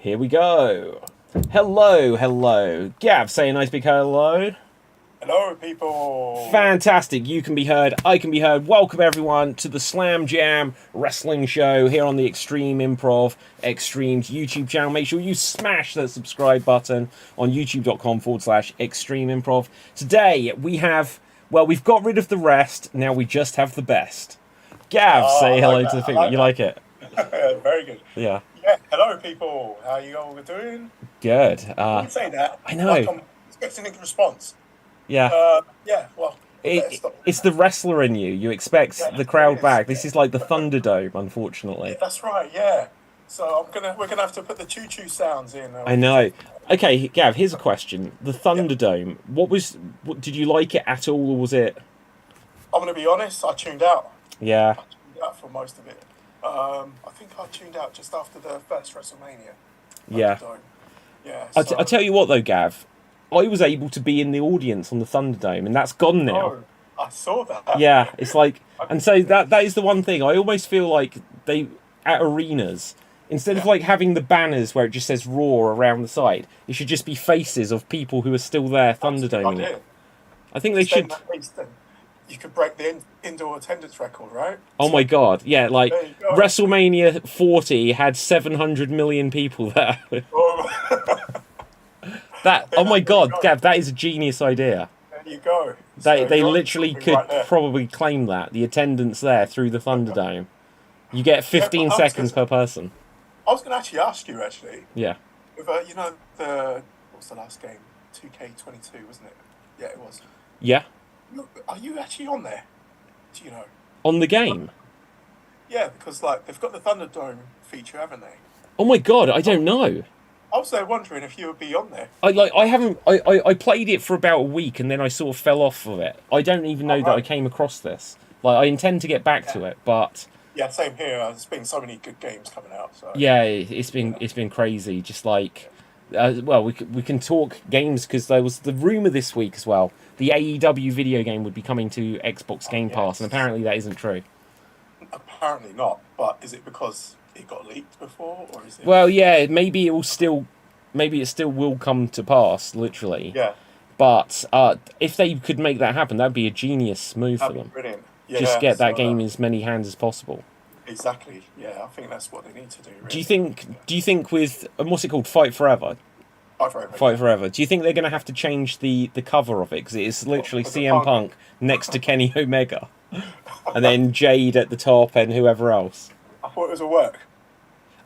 Here we go. Hello, hello. Gav, say a nice big hello. Hello, people. Fantastic. You can be heard. I can be heard. Welcome, everyone, to the Slam Jam Wrestling Show here on the Extreme Improv Extremes YouTube channel. Make sure you smash that subscribe button on youtube.com/Extreme Improv. Today, we've got rid of the rest. Now we just have the best. Gav, say hello to the figure. You like it? Very good. Yeah. Yeah. Hello, people. How you all doing? Good. I would say that. I know. Like I'm expecting a response. Yeah. Yeah. Well, it's the wrestler in you. You expect the crowd back. This is like the Thunderdome, unfortunately. Yeah, that's right. Yeah. So we're gonna have to put the choo-choo sounds in. I know. Okay, Gav. Here's a question: the Thunderdome. What did you like it at all, or was it? I'm gonna be honest. I tuned out. Yeah. I tuned out for most of it. I think I tuned out just after the first WrestleMania. Yeah. Yeah. I tell you what, though, Gav. I was able to be in the audience on the Thunderdome, and that's gone now. Oh, I saw that. Yeah, it's like, and so that is the one thing. I almost feel like they at arenas, instead of like having the banners where it just says Raw around the side, it should just be faces of people who are still there Thunderdoming it. I think they should. You could break the indoor attendance record, right? Oh my god, yeah, like WrestleMania 40 had 700 million people there. Oh my god, Gav, that is a genius idea. There you go. They literally could probably claim that, the attendance there through the Thunderdome. You get 15 seconds per person. I was going to actually ask you, Yeah. If, what's the last game? 2K22, wasn't it? Yeah, it was. Yeah. Are you actually on there? Do you know? On the game? Yeah, because like they've got the Thunderdome feature, haven't they? Oh my god, I don't know. I was there wondering if you would be on there. I played it for about a week and then I sort of fell off of it. I don't even know that I came across this. Like, I intend to get back to it, but yeah, same here. There's been so many good games coming out. So yeah, it's been crazy. Just like, we can talk games because there was the rumor this week as well. The AEW video game would be coming to Xbox Game Pass, and apparently that isn't true. Apparently not, but is it because it got leaked before, or is it? Well, yeah, maybe it still will come to pass, literally. Yeah. But if they could make that happen, that'd be a genius move for them. Brilliant. Yeah, just get that game in as many hands as possible. Exactly. Yeah, I think that's what they need to do. Really. Do you think with what's it called, Fight Forever? Fight Forever. Do you think they're going to have to change the cover of it because it is literally CM Punk next to Kenny Omega, and then Jade at the top and whoever else? I thought it was a work.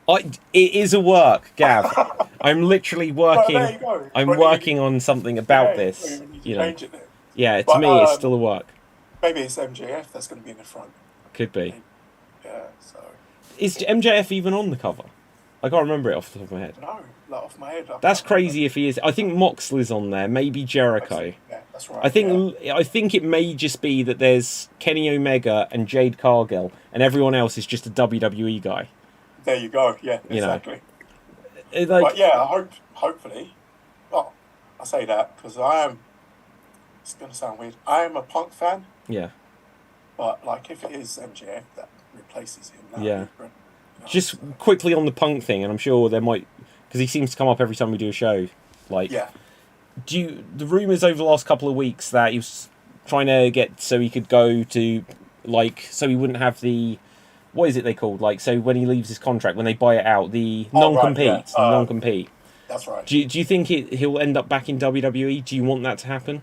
It is a work, Gav. I'm literally working. Well, there you go. I'm working on something about this. You know. Yeah, to me, it's still a work. Maybe it's MJF that's going to be in the front. Could be. Maybe. Yeah. So. Is MJF even on the cover? I can't remember it off the top of my head. No, like off my head. That's crazy if he is. I think Moxley's on there. Maybe Jericho. Yeah, that's right. I think it may just be that there's Kenny Omega and Jade Cargill, and everyone else is just a WWE guy. There you go. Yeah, exactly. You know, but yeah, hopefully. Well, I say that because I am. It's going to sound weird. I am a Punk fan. Yeah. But like, if it is MJF that replaces him, yeah. Just quickly on the Punk thing, and I'm sure there might, because he seems to come up every time we do a show. Like, yeah. The rumours over the last couple of weeks that he was trying to get so he could go to, like, so he wouldn't have the, what is it they called? Like, so when he leaves his contract, when they buy it out, the non-compete. Right, yeah. Non-compete. That's right. Do you think he'll end up back in WWE? Do you want that to happen?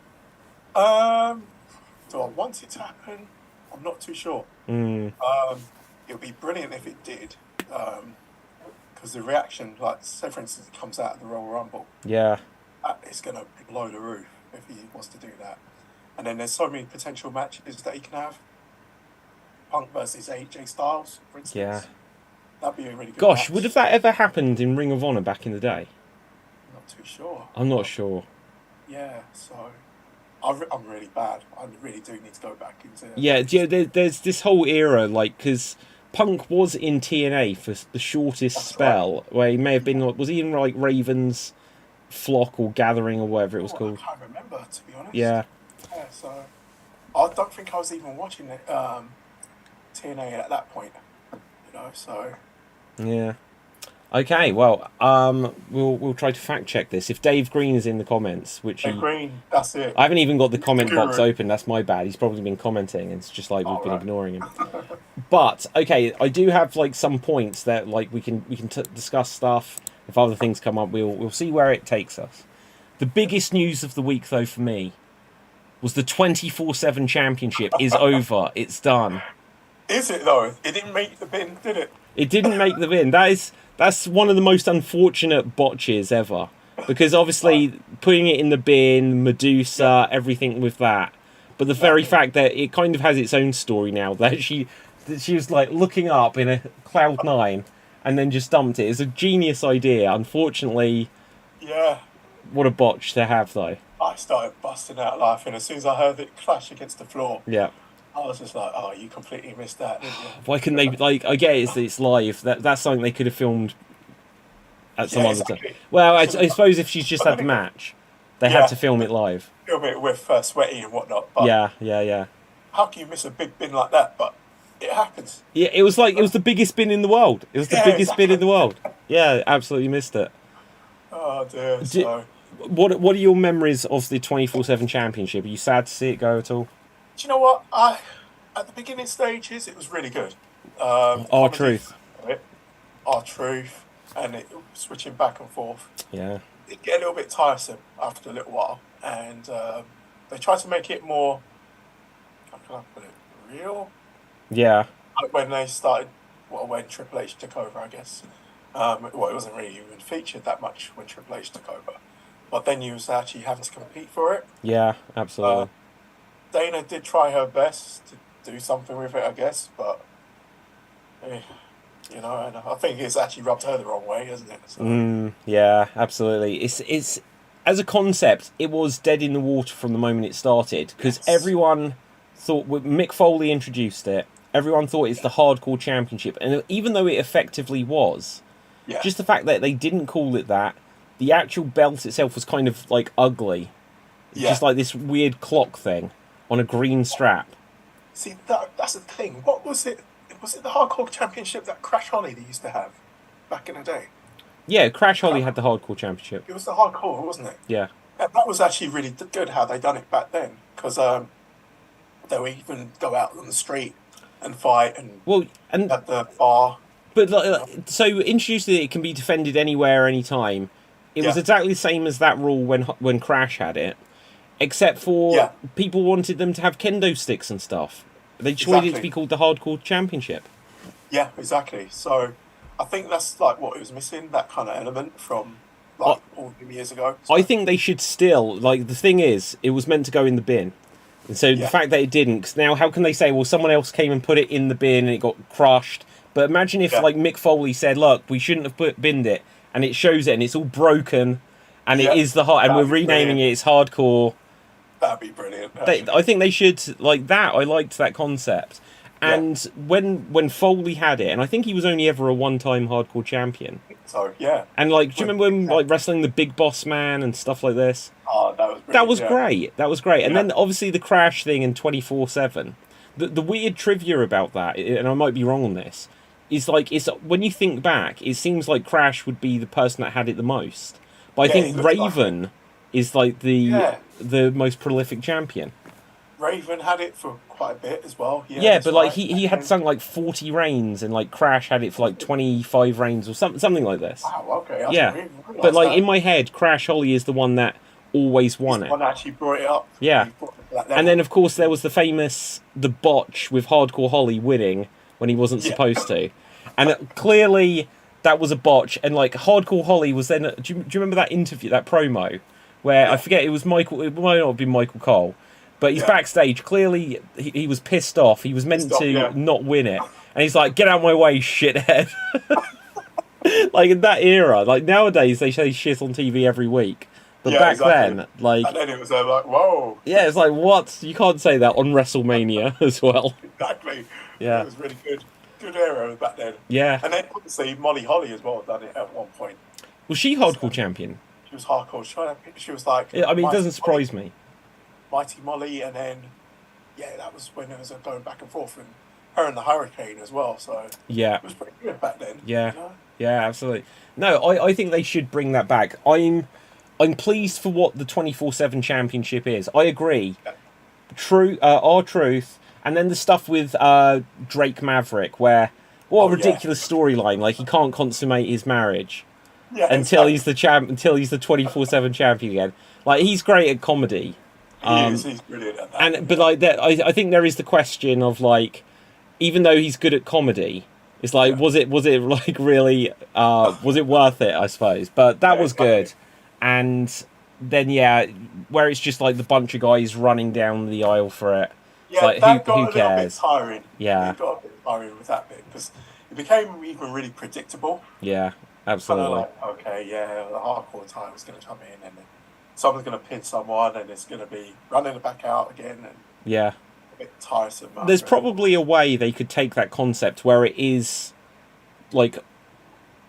Do I want it to happen? I'm not too sure. It would be brilliant if it did. Because the reaction, like, say for instance, it comes out of the Royal Rumble. Yeah. It's going to blow the roof if he wants to do that. And then there's so many potential matches that he can have. Punk versus AJ Styles, for instance. Yeah. That'd be a really good match. Would have that ever happened in Ring of Honor back in the day? Not too sure. I'm not sure. Yeah, so I'm really bad. I really do need to go back into... Yeah, there's this whole era, like, because Punk was in TNA for the shortest spell, where he may have been, was he in, like, Raven's Flock or Gathering or whatever it was called? I can't remember, to be honest. Yeah. Yeah, so I don't think I was even watching it, TNA at that point, you know, so... Yeah. Okay, well, we'll try to fact check this. If Dave Green is in the comments, which Hey, he, Green, that's it. I haven't even got the He's the comment box guru. open. That's my bad. He's probably been commenting. It's just like we've All been right. ignoring him. But okay, I do have like some points that like we can discuss stuff. If other things come up, we'll see where it takes us. The biggest news of the week, though, for me, was the 24/7 championship is over. It's done. Is it though? It didn't make the bin, did it? It didn't make the win. That's one of the most unfortunate botches ever. Because Right. obviously putting it in the bin, Yeah, Medusa, everything with that. But the very exactly. fact that it kind of has its own story now, that she was like looking up in a cloud nine and then just dumped it. It's a genius idea. Unfortunately, Yeah, what a botch to have though. I started busting out laughing as soon as I heard it clash against the floor. Yeah. I was just like, "Oh, you completely missed that, didn't you?" Why couldn't they like I get it's live. That's something they could have filmed at some Yeah, other time. exactly. Well, I Should have done. suppose if she's just But had then the again, match, they had yeah, to film it live. film it with sweaty and whatnot. But Yeah, yeah, yeah. how can you miss a big bin like that? But it happens. Yeah, it was like it was the biggest spin in the world. It was the Yeah, biggest spin in exactly. the world. Yeah, absolutely missed it. Oh dear. Do, So, what are your memories of the 24/7 championship? Are you sad to see it go at all? do you know what? I at the beginning stages it was really good. The Our comedy, truth. our truth, and it switching back and forth. Yeah. It get a little bit tiresome after a little while, and they try to make it more. How can I put it? Real. Yeah. Like when they started, well, when Triple H took over, I guess. Well, it wasn't really even featured that much when Triple H took over, but then you was actually having to compete for it. Yeah, Uh, absolutely. Dana did try her best to do something with it, I guess, but eh, and I think it's actually rubbed her the wrong way, hasn't it? So Yeah, absolutely. It's as a concept, it was dead in the water from the moment it started because yes, everyone thought when Mick Foley introduced it, everyone thought it's the hardcore championship, and even though it effectively was, yeah, just the fact that they didn't call it that, the actual belt itself was kind of like ugly, yeah. just like this weird clock thing on a green strap. See, that's the thing. What was it? Was it the Hardcore Championship that Crash Holly they used to have back in the day? Yeah, Crash Holly Can't had the remember. hardcore championship. It was the Hardcore, wasn't it? Yeah. And that was actually really good how they done it back then, because they would even go out on the street and fight and Well, and at the bar. but You know? so introduced that it can be defended anywhere, anytime. It was Yeah, exactly the same as that rule when Crash had it, except for yeah, people wanted them to have kendo sticks and stuff. They just wanted it to be exactly. called the Hardcore Championship. Yeah, exactly. So I think that's like what it was missing, that kind of element from I, like all them years ago. I So think they should still like the thing is it was meant to go in the bin, and so the yeah, fact that it didn't. Because now how can they say well someone else came and put it in the bin and it got crushed? But imagine if yeah, like Mick Foley said, look, we shouldn't have binned it, and it shows it and it's all broken, and it yeah. is the hard, and we're That'd be renaming brilliant. it. It's hardcore. That'd be brilliant, actually. I think they should like that. I liked that concept. Yeah. And when Foley had it, and I think he was only ever a one-time hardcore champion. So yeah. And like, do you Well, remember when like wrestling the Big Boss Man and stuff like this? oh, that was That brilliant. was Yeah, great. That was great. And yeah, then obviously the Crash thing in 24/7. The weird trivia about that, and I might be wrong on this, is like it's when you think back, it seems like Crash would be the person that had it the most. But I yeah. He think looks like it. Raven is like Yeah, the most prolific champion. Raven had it for quite a bit as well. Yeah, Yeah, that's but like right. he And had then, something like 40 reigns, and like Crash had it for like 25 reigns or something like this. wow, okay, I Yeah, didn't even but realise like in that. my head, Crash Holly is the one that always He's won the it. one that actually brought it up. Yeah, He brought it to that and then level. of course there was the botch with Hardcore Holly winning when he wasn't Yeah, supposed to, and clearly that was a botch. And like Hardcore Holly was then. Do you remember that interview, that promo, where I yeah, forget it was Michael? It might not have been Michael Cole, but he's yeah. backstage. Clearly he was pissed off. He was meant Stop. to Yeah, not win it, and he's like, "Get out of my way, shithead!" Like in that era, like nowadays they say shit on TV every week, but yeah, back exactly. then, like And then it was like, whoa, yeah, it's like what you can't say that on WrestleMania as well. exactly. It Yeah, was really good. Good era back then. yeah. And then obviously Molly Holly as well done it at one point. Was she So hardcore champion? she was hardcore. She was like I mean, it Mighty doesn't Molly, surprise me. Mighty Molly, and then yeah, that was when it was going back and forth, and her and the Hurricane as well. So it Yeah, was pretty good back then. yeah, You know? Yeah, absolutely. No, I think they should bring that back. I'm pleased for what the 24/7 championship is. I agree. Yeah, True, R-Truth, and then the stuff with Drake Maverick, where what a oh yeah, ridiculous storyline! Like he can't consummate his marriage yeah, until exactly. he's the champ, until he's the 24/7 champion again. Like he's great at comedy, He is. He's brilliant at that. but like that, I think there is the question of like, even though he's good at comedy, it's like Yeah, was it like really was it worth it? I suppose, but that yeah, was exactly. good, and then yeah, where it's just like the bunch of guys running down the aisle for it. It's Yeah, like that who got a little bit cares? tiring. Yeah, It got a bit tiring with that bit because it became even really predictable. yeah, Kind of absolutely. like, okay, yeah, the hardcore time is going to come in, and then someone's going to pin someone, and it's going to be running it back out again, and Yeah, a bit tiresome there's after a little. probably a way they could take that concept where it is like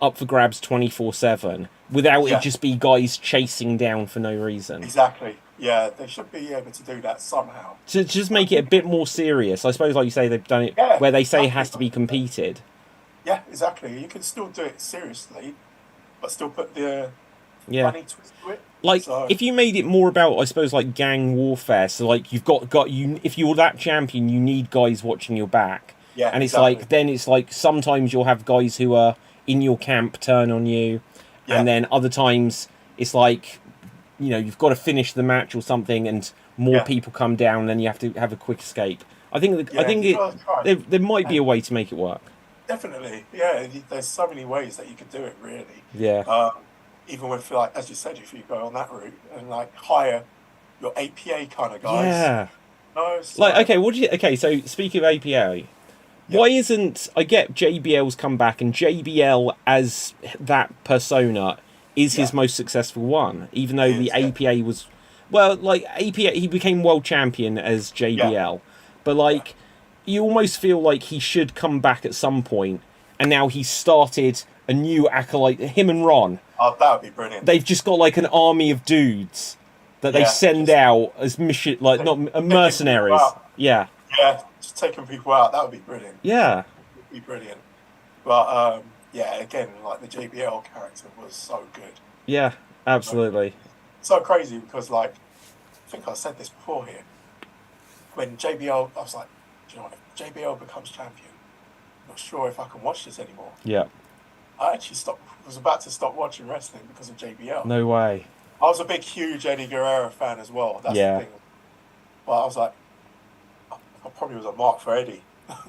up for grabs 24/7 without it Yeah, just be guys chasing down for no reason. exactly. Yeah, they should be able to do that somehow. To just I make it a think, bit more serious. I suppose, like you say, they've done it yeah, where they say it exactly. has to be competed. Yeah, exactly. You can still do it seriously, but still put the Yeah. funny twist to it. Like So if you made it more about, I suppose, like gang warfare. So like you've got you if you're that champion, you need guys watching your back. yeah, And it's exactly. like then it's like sometimes you'll have guys who are in your camp turn on you, and Yeah, then other times it's like you've got to finish the match or something, and more yeah, people come down, and then you have to have a quick escape. I yeah. think You gotta try. there might be And a way to make it work. definitely, yeah. There's so many ways that you could do it, really. Yeah. Um, even with, like, as you said, if you go on that route and like hire your APA kind of guys, Yeah. no, Like so okay, okay, so speaking of APA, yeah, why isn't I get JBL's come back and JBL as that persona is yeah, his most successful one, even though he the is, yeah, APA was well, like APA he became world champion as yeah, JBL, but yeah. like you almost feel like he should come back at some point, and now he's started a new acolyte. Him and Ron, Oh, that would be brilliant. they've just got like an army of dudes that they Yeah, send just out as mission, like take, not taking people mercenaries. out. Yeah, Yeah, just taking people out. That would be brilliant. yeah, Would be brilliant. But yeah, again, like the JBL character was so good, yeah, so good. absolutely. So crazy because, like, I think I said this before here. When JBL, I was like, do you know what? If JBL becomes champion, I'm not sure if I can watch this anymore. Yeah. I actually was about to stop watching wrestling because of JBL. No way. I was a big, huge Eddie Guerrero fan as well. That's the Yeah. thing. But I was like, I probably was a mark for Eddie,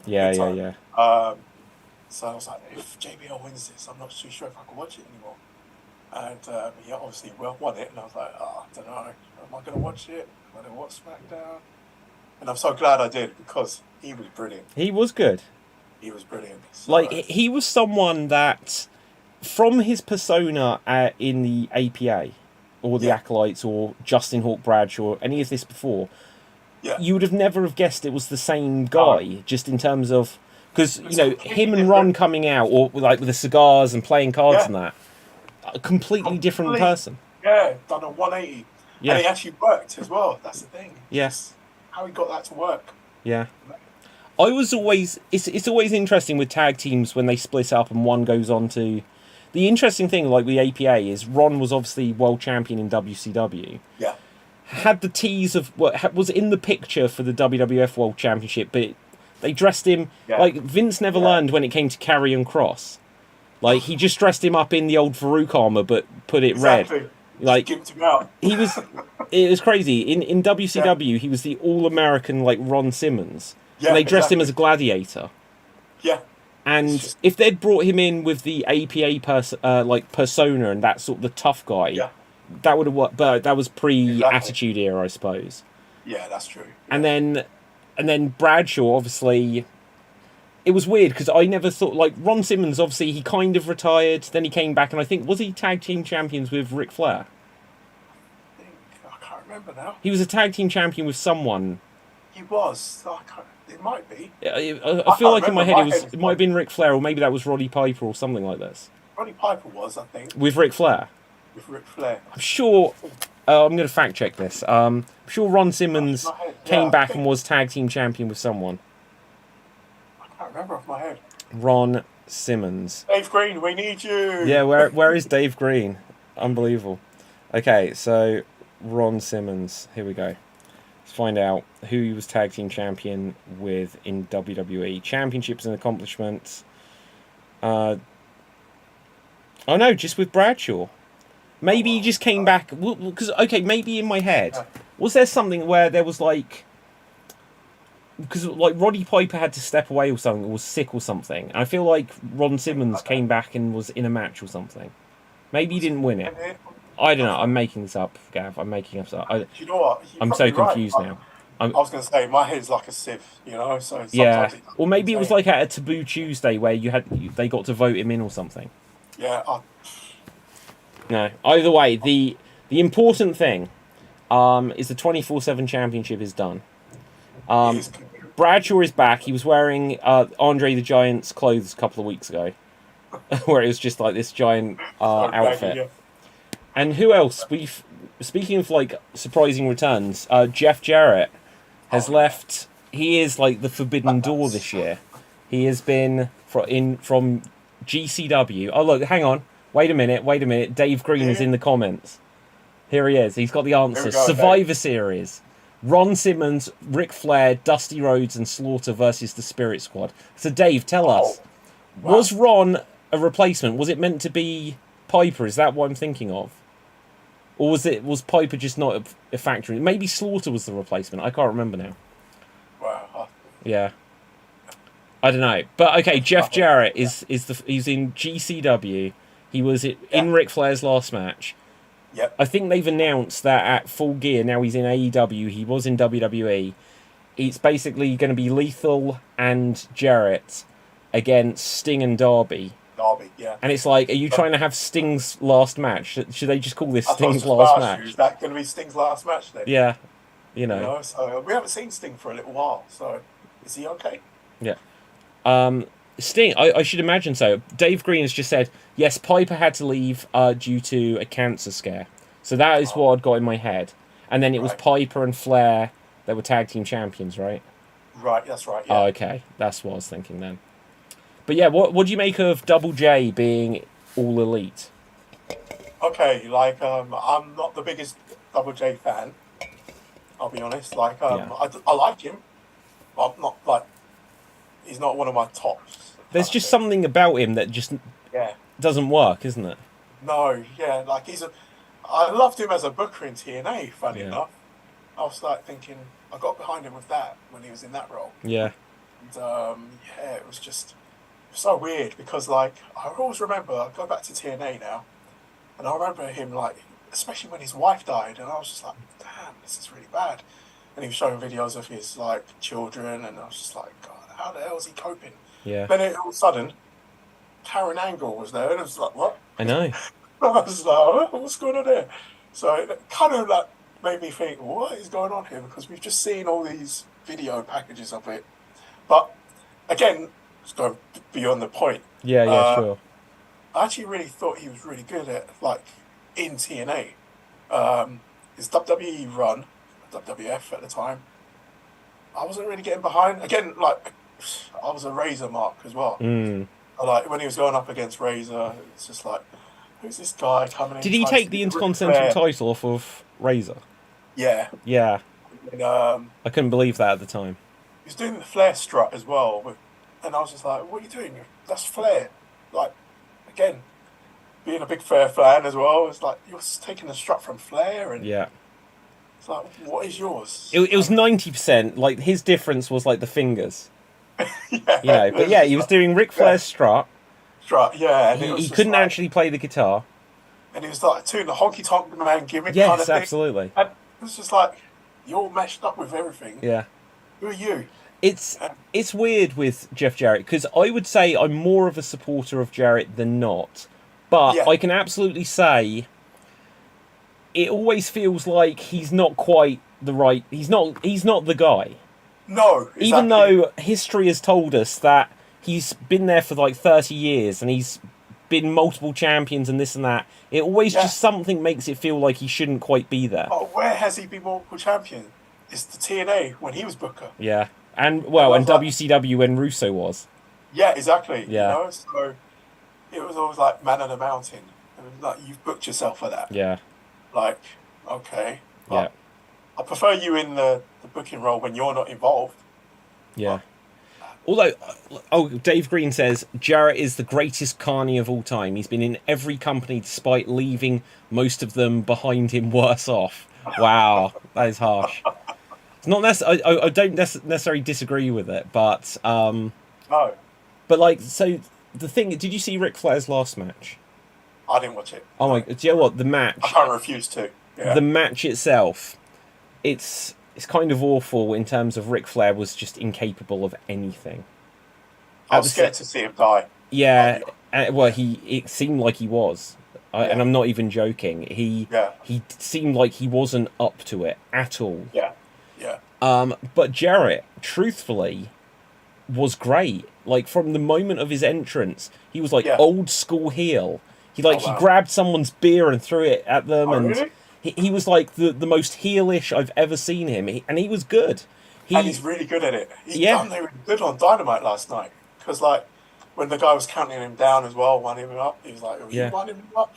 Yeah, big yeah, time. yeah. Um, so I was like, if JBL wins this, I'm not too sure if I can watch it anymore. And he obviously won it, and I was like, oh, I don't know, am I going to watch it? Am I going to watch SmackDown? And I'm so glad I did because he was brilliant. He was good. He was brilliant. Like So he was someone that, from his persona in the APA, or the yeah, Acolytes, or Justin Hawk Bradshaw, or any of this before, yeah, you would have never have guessed it was the same no, guy. Just in terms of because it's completely him and Ron different. coming out, or like with the cigars and playing cards Yeah, and that, a completely different complete. person. Yeah, done a 180, and Yeah, it actually worked as well. That's the thing. yeah, Just how he got that to work. yeah. I was always it's always interesting with tag teams when they split up and one goes on to. The interesting thing, like with APA, is Ron was obviously world champion in WCW. Yeah, Had the tease of what was in the picture for the WWF World Championship, but they dressed him yeah, like Vince never yeah. learned when it came to Karrion Cross. Like he just dressed him up in the old Farouk armor, but put it red. Exactly. Just Like gimped him out. he was, it was crazy. In Yeah, WCW, he was the All American like Ron Simmons, and yeah, they dressed him as exactly. a gladiator. Yeah, it's And just if they'd brought him in with the APA like persona and that sort of the tough guy, yeah, that would have worked. But that was exactly. pre-Attitude Era, I suppose. Yeah, that's true. And Yeah, then Bradshaw, obviously, it was weird because I never thought like Ron Simmons. Obviously, he kind of retired, then he came back, and I think was he tag team champions with Ric Flair? I can't remember now. He was a tag team champion with someone. He was. I can't, it might be. I I feel can't like in my remember. head My head is it might have gone. been Ric Flair, or maybe that was Roddy Piper or something like this Roddy Piper was, I think, with Ric Flair. with Ric Flair. I'm sure. I'm going to fact check this. I'm sure Ron Off Simmons my head. Yeah, came I back and think was tag team champion with someone. I can't remember off my head. Ron Simmons. Dave Green, we need you. Yeah, where is Dave Green? Unbelievable. Okay, so Ron Simmons. Here we go. Let's find out who he was tag team champion with in WWE. Championships and accomplishments. Oh no, just with Bradshaw. Maybe he just came back because okay, maybe in my head was there something where there was like. Because like Roddy Piper had to step away or something, or was sick or something. I feel like Ron Simmons came back and was in a match or something. Maybe he didn't win it. I don't know. I'm making this up, Gav. I'm making this up. Do you know what? I'm so confused right. now. I was going to say my head's like a sieve, you know. So sometimes yeah, or maybe it was like at a Taboo Tuesday where they got to vote him in or something. Yeah. No. Either way, the important thing is the 24/7 championship is done. Bradshaw is back. He was wearing Andre the Giant's clothes a couple of weeks ago, where it was just like this giant outfit. Yeah. And who else? Speaking of like surprising returns, Jeff Jarrett has left. He is like the forbidden door this year. He has been from GCW. Oh look, hang on. Wait a minute. Dave Green is in the comments. Here he is. He's got the answers. Survivor Series. Ron Simmons, Ric Flair, Dusty Rhodes, and Slaughter versus the Spirit Squad. So, Dave, tell us, was Ron a replacement? Was it meant to be Piper? Is that what I'm thinking of? Or was Piper just not a factor? Maybe Slaughter was the replacement. I can't remember now. Wow. Yeah. I don't know. But, okay, Jeff Jarrett he's in GCW. He was in Ric Flair's last match. Yep. I think they've announced that at Full Gear, now he's in AEW, he was in WWE. It's basically going to be Lethal and Jarrett against Sting and Darby. Darby, yeah. And it's like, are you trying to have Sting's last match? Should they just call this Sting's last match? Is that going to be Sting's last match then? Yeah. You know. So we haven't seen Sting for a little while, so is he okay? Yeah. Sting, I should imagine so. Dave Green has just said, yes, Piper had to leave due to a cancer scare. So that is what I'd got in my head. And then it was Piper and Flair that were tag team champions, right? Right, that's right, yeah. Oh, okay. That's what I was thinking then. But yeah, what do you make of Double J being all elite? Okay, like, I'm not the biggest Double J fan, I'll be honest. Like, I like him, but I'm not, like, he's not one of my tops. There's just something about him that just doesn't work, isn't it? No, yeah, like I loved him as a booker in TNA, funny enough. I was like thinking, I got behind him with that when he was in that role. Yeah. And it was just so weird because like, I always remember, I go back to TNA now, and I remember him like, especially when his wife died, and I was just like, damn, this is really bad. And he was showing videos of his like children, and I was just like, God, how the hell is he coping? Yeah. Then all of a sudden, Karen Angle was there, and I was like, what? I know. I was like, what's going on there? So it kind of like made me think, what is going on here? Because we've just seen all these video packages of it. But again, it's going beyond the point. Yeah, sure. I actually really thought he was really good at like in TNA. His WWE run, WWF at the time, I wasn't really getting behind. Again, like I was a Razor mark as well. Like when he was going up against Razor, it's just like, who's this guy coming in? Did he take the Intercontinental title off of Razor? Yeah. Yeah. And, I couldn't believe that at the time. He was doing the Flair strut as well, and I was just like, what are you doing? That's Flair. Like, again, being a big Flair fan as well, it's like, you're taking the strut from Flair, and it's like, what is yours? It was 90%, like, his difference was, like, the fingers. Yeah. But yeah, he was doing Ric Flair's strut. Yeah. And he couldn't actually play the guitar. And he was like doing the honky tonk man gimmick kind of thing. Yes, absolutely. And it was just like, you're all meshed up with everything. Yeah. Who are you? It's weird with Jeff Jarrett, because I would say I'm more of a supporter of Jarrett than not. But I can absolutely say it always feels like he's not quite the right... He's not the guy. No, exactly. Even though history has told us that he's been there for like 30 years and he's been multiple champions and this and that, it always just something makes it feel like he shouldn't quite be there. Oh, where has he been multiple champion? It's the TNA when he was Booker. Yeah. And, well, and WCW when Russo was. Yeah, exactly. You Yeah, know, so it was always like man on the mountain. It was like you've booked yourself for that. yeah, Like, okay, yeah, but I prefer you in the booking role when you're not involved. yeah. But Although, oh, Dave Green says Jarrett is the greatest carny of all time. He's been in every company despite leaving most of them behind him worse off. Wow, that is harsh. It's not I don't necessarily disagree with it, no, but like, so the thing. Did you see Ric Flair's last match? I didn't watch it. Oh my! No, Do you know what the I match? can't refuse to. The Yeah, match itself, it's kind of awful in terms of Ric Flair was just incapable of anything. I At was the sa- scared to see him die. I'll yeah, be honest. well, it seemed like he was, and Yeah, I'm not even joking. yeah, He seemed like he wasn't up to it at all. yeah, yeah, But Jarrett, truthfully, was great. Like from the moment of his entrance, he was like yeah. old school heel. Oh He wow. grabbed someone's beer and threw it at them, Oh and really? he was like the most heelish I've ever seen him. And he was good. And He he's really good at it. He yeah done really good on Dynamite last night because like when the guy was counting him down as well, winding him up, he was like, "Are you yeah winding him up?"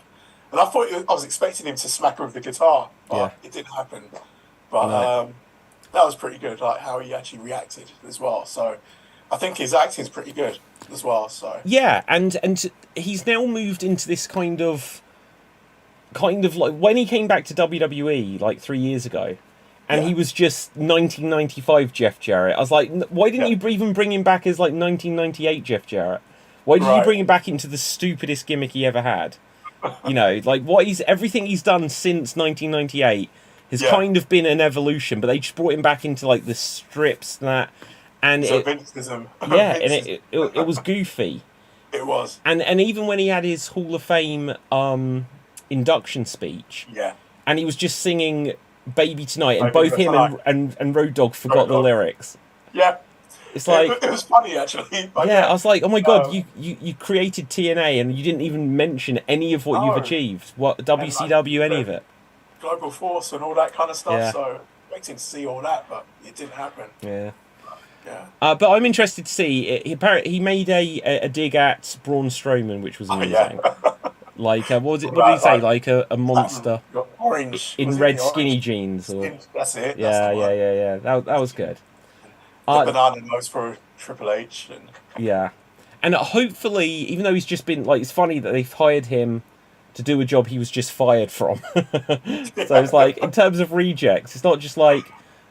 And I thought I was expecting him to smack her with the guitar, yeah but it didn't happen. But no that was pretty good, like how he actually reacted as well. So I think his acting is pretty good as well. So yeah and he's now moved into this kind of like when he came back to WWE like 3 years ago. And yeah, he was just 1995 Jeff Jarrett. I was like, why didn't yeah, you even bring him back as like 1998 Jeff Jarrett? Why did you right, bring him back into the stupidest gimmick he ever had? You know, like everything he's done since 1998 has yeah. kind of been an evolution, but they just brought him back into like the strips and that, and So it, Vinceism, yeah, and Vinceism, it was goofy, it was, and even when he had his Hall of Fame induction speech, yeah. and he was just singing "Baby Tonight," and Maybe both that's him tonight. and Road Dogg forgot Road the Dogg. lyrics. Yeah, It's like, it was funny actually, but yeah, I yeah. was like, oh my god, Um, you created TNA and you didn't even mention any of what you've no, achieved, what and like WCW, any of the it. global force and all that kind of stuff. Yeah, So expecting to see all that, but it didn't happen. yeah. Yeah. But I'm interested to see. Apparently, he made a dig at Braun Strowman, which was Oh yeah. amusing. Like, what was it? What did he Right, say? like Like a platinum, monster got orange. in Was it red the orange skinny jeans, or skin? That's it. That's the yeah, yeah, one. yeah, yeah. That was good. The Uh, banana nose for Triple H and yeah, and hopefully, even though he's just been like, it's funny that they've hired him to do a job he was just fired from. So it's like, in terms of rejects, it's not just like,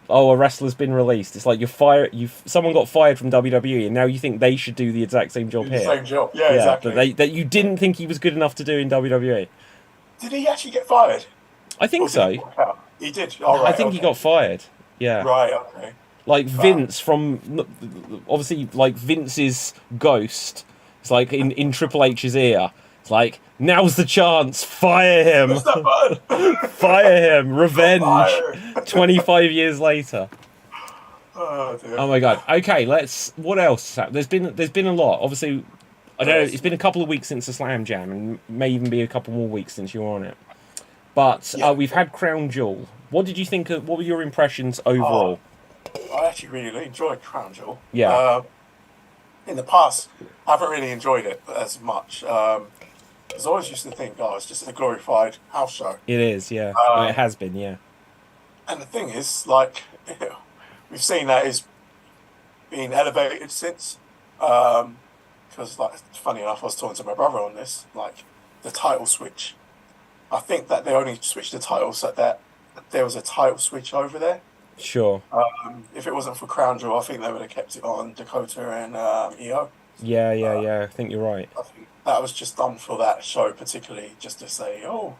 oh, a wrestler's been released. It's like you're fired. Someone got fired from WWE, and now you think they should do the exact same job do the here. same job. Yeah, Yeah, exactly. that you didn't think he was good enough to do in WWE. Did he actually get fired, I think or did he so. walk out? He did. All I right. think he Okay. got fired. Yeah, Right. Okay. like Wow. Vince from obviously like Vince's ghost. It's like in Triple H's ear. It's like, now's the chance. Fire him. That's not bad. Fire him. Revenge. Fired. 25 years later. Oh dear. Oh my god. Okay, let's. What else? There's been a lot. Obviously, I don't know. Yes. It's been a couple of weeks since the Slam Jam, and may even be a couple more weeks since you were on it. But Yeah. we've had Crown Jewel. What did you think of? What were your impressions Oh, overall? I actually really enjoyed Crown Jewel. Yeah, In the past, I haven't really enjoyed it as much. 'Cause I always used to think, oh, it's just a glorified house show. it is. Yeah, it Um, has been. Yeah, and the thing is, like, we've seen that it's been elevated since. Because, like, funny enough, I was talking to my brother on this, like, the title switch. I think that they only switched the title so that there was a title switch over there. sure. If it wasn't for Crown Jewel, I think they would have kept it on Dakota and EO. Yeah, yeah, Uh, yeah. I think you're right. I think that was just done for that show, particularly just to say, oh,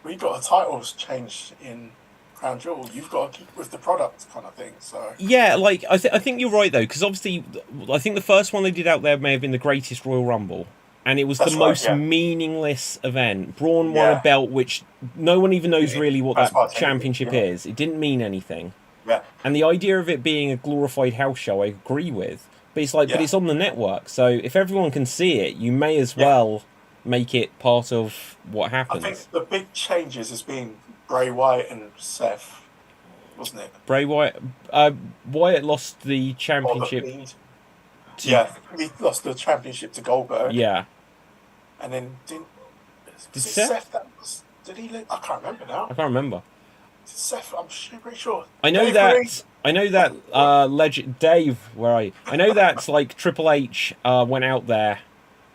we got a titles change in Crown Jewel. You've got to keep with the product, kind of thing. So Yeah, like I think you're right though, because obviously, I think the first one they did out there may have been the greatest Royal Rumble, and it was the that's right. most Yeah, meaningless event. Braun won a yeah. belt, which no one even knows really what That's that what I think. championship Yeah, is. It didn't mean anything, yeah, and the idea of it being a glorified house show, I agree with. But it's like, but yeah, it's on the network, so if everyone can see it, you may as yeah. well make it part of what I happens. think the big changes has been Bray Wyatt and Seth, wasn't it? Bray Wyatt, Wyatt lost the Or the championship. Fiend. he lost the championship to Goldberg. Yeah. And then didn't... Did Seth that was... Did he... I can't remember now. I can't remember. Seth, I'm pretty sure. I know that legend Dave, where are you? I know that like Triple H went out there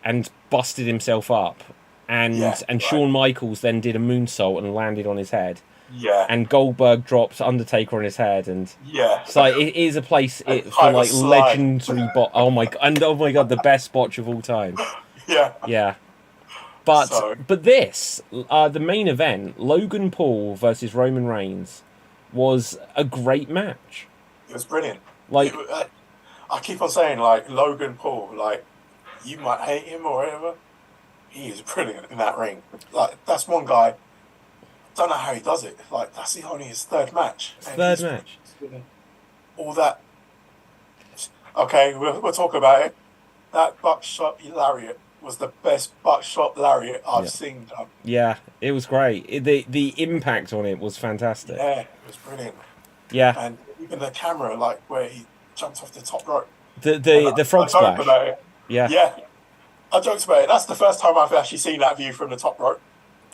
and busted himself up, and Shawn Michaels then did a moonsault and landed on his head. Yeah. And Goldberg dropped Undertaker on his head, and so it is a place for like legendary oh my god, the best botch of all time. Yeah. But this, the main event, Logan Paul versus Roman Reigns, was a great match. It was brilliant. Like, I keep on saying, like, Logan Paul, like, you might hate him or whatever, he is brilliant in that ring. Like, that's one guy, don't know how he does it. Like, that's only his third match. All that. Okay, we'll talk about it. That buckshot lariat was the best buckshot lariat I've seen done. Yeah, it was great. The impact on it was fantastic. Yeah, it was brilliant. Yeah. And even the camera, like, where he jumped off the top rope. The frog splash. About it. Yeah. Yeah. I joked about it. That's the first time I've actually seen that view from the top rope.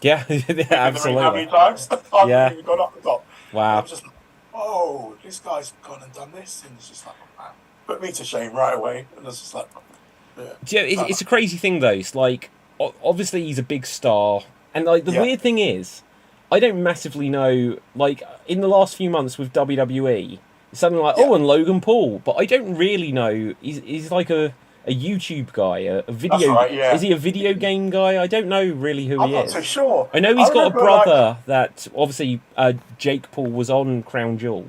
Yeah, absolutely. How many times? I've even gone up the top. Wow. I'm just like, oh, this guy's gone and done this. And it's just like, wow. Put me to shame right away. And it's just like, yeah. It's a crazy thing, though. It's like, obviously, he's a big star. And, like, the weird thing is, I don't massively know, like, in the last few months with WWE, it's something like, and Logan Paul. But I don't really know. He's like a YouTube guy, a video. That's right, yeah. Is he a video game guy? I don't know really who he is. I'm not so sure. I know he's got a brother that obviously Jake Paul was on Crown Jewel.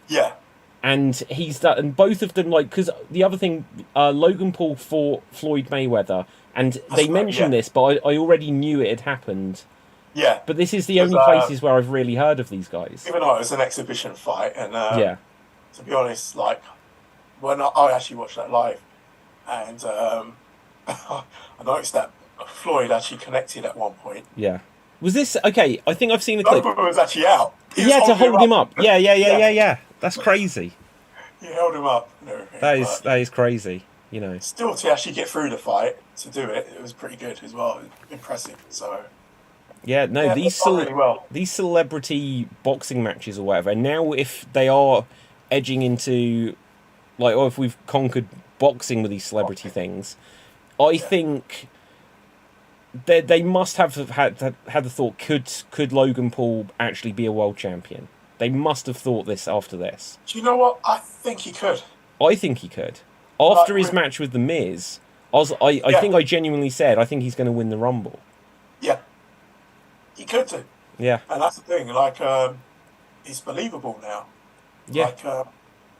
Yeah. And he's that, and both of them, like, because the other thing, Logan Paul fought Floyd Mayweather, and they mentioned this, but I already knew it had happened. Yeah. But this is the only places where I've really heard of these guys. Even though it was an exhibition fight, and to be honest, like, when I actually watched that live, and I noticed that Floyd actually connected at one point. Yeah. Was this okay? I think I've seen the clip. Logan was actually out. He had to hold him up. Yeah. That's crazy. He held him up and everything. That is crazy. You know. Still, to actually get through the fight, to do it, it was pretty good as well. Impressive. So. Yeah, no, these celebrity boxing matches or whatever. Now, if they are edging into, like, or if we've conquered boxing with these celebrity things, I think they must have had the thought: could Logan Paul actually be a world champion? They must have thought this after this. Do you know what? I think he could. I think he could. After his match with The Miz, I think I genuinely said I think he's going to win the Rumble. Yeah. He could do. Yeah. And that's the thing, like, he's believable now. Yeah. Like,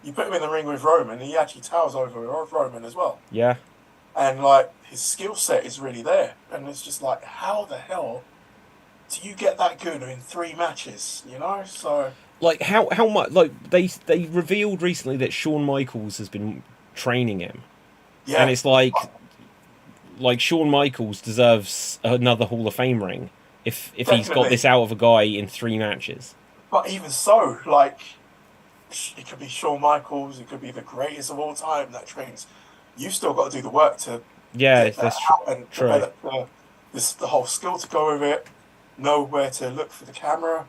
you put him in the ring with Roman, he actually towers over Roman as well. Yeah. And, like, his skill set is really there. And it's just like, how the hell do you get that good in 3 matches, you know? So... Like, how much... Like, they revealed recently that Shawn Michaels has been training him. Yeah. And it's like Shawn Michaels deserves another Hall of Fame ring if he's got this out of a guy in 3 matches. But even so, like, it could be Shawn Michaels, it could be the greatest of all time that trains. You've still got to do the work to get that out and develop the whole skill to go with it, know where to look for the camera.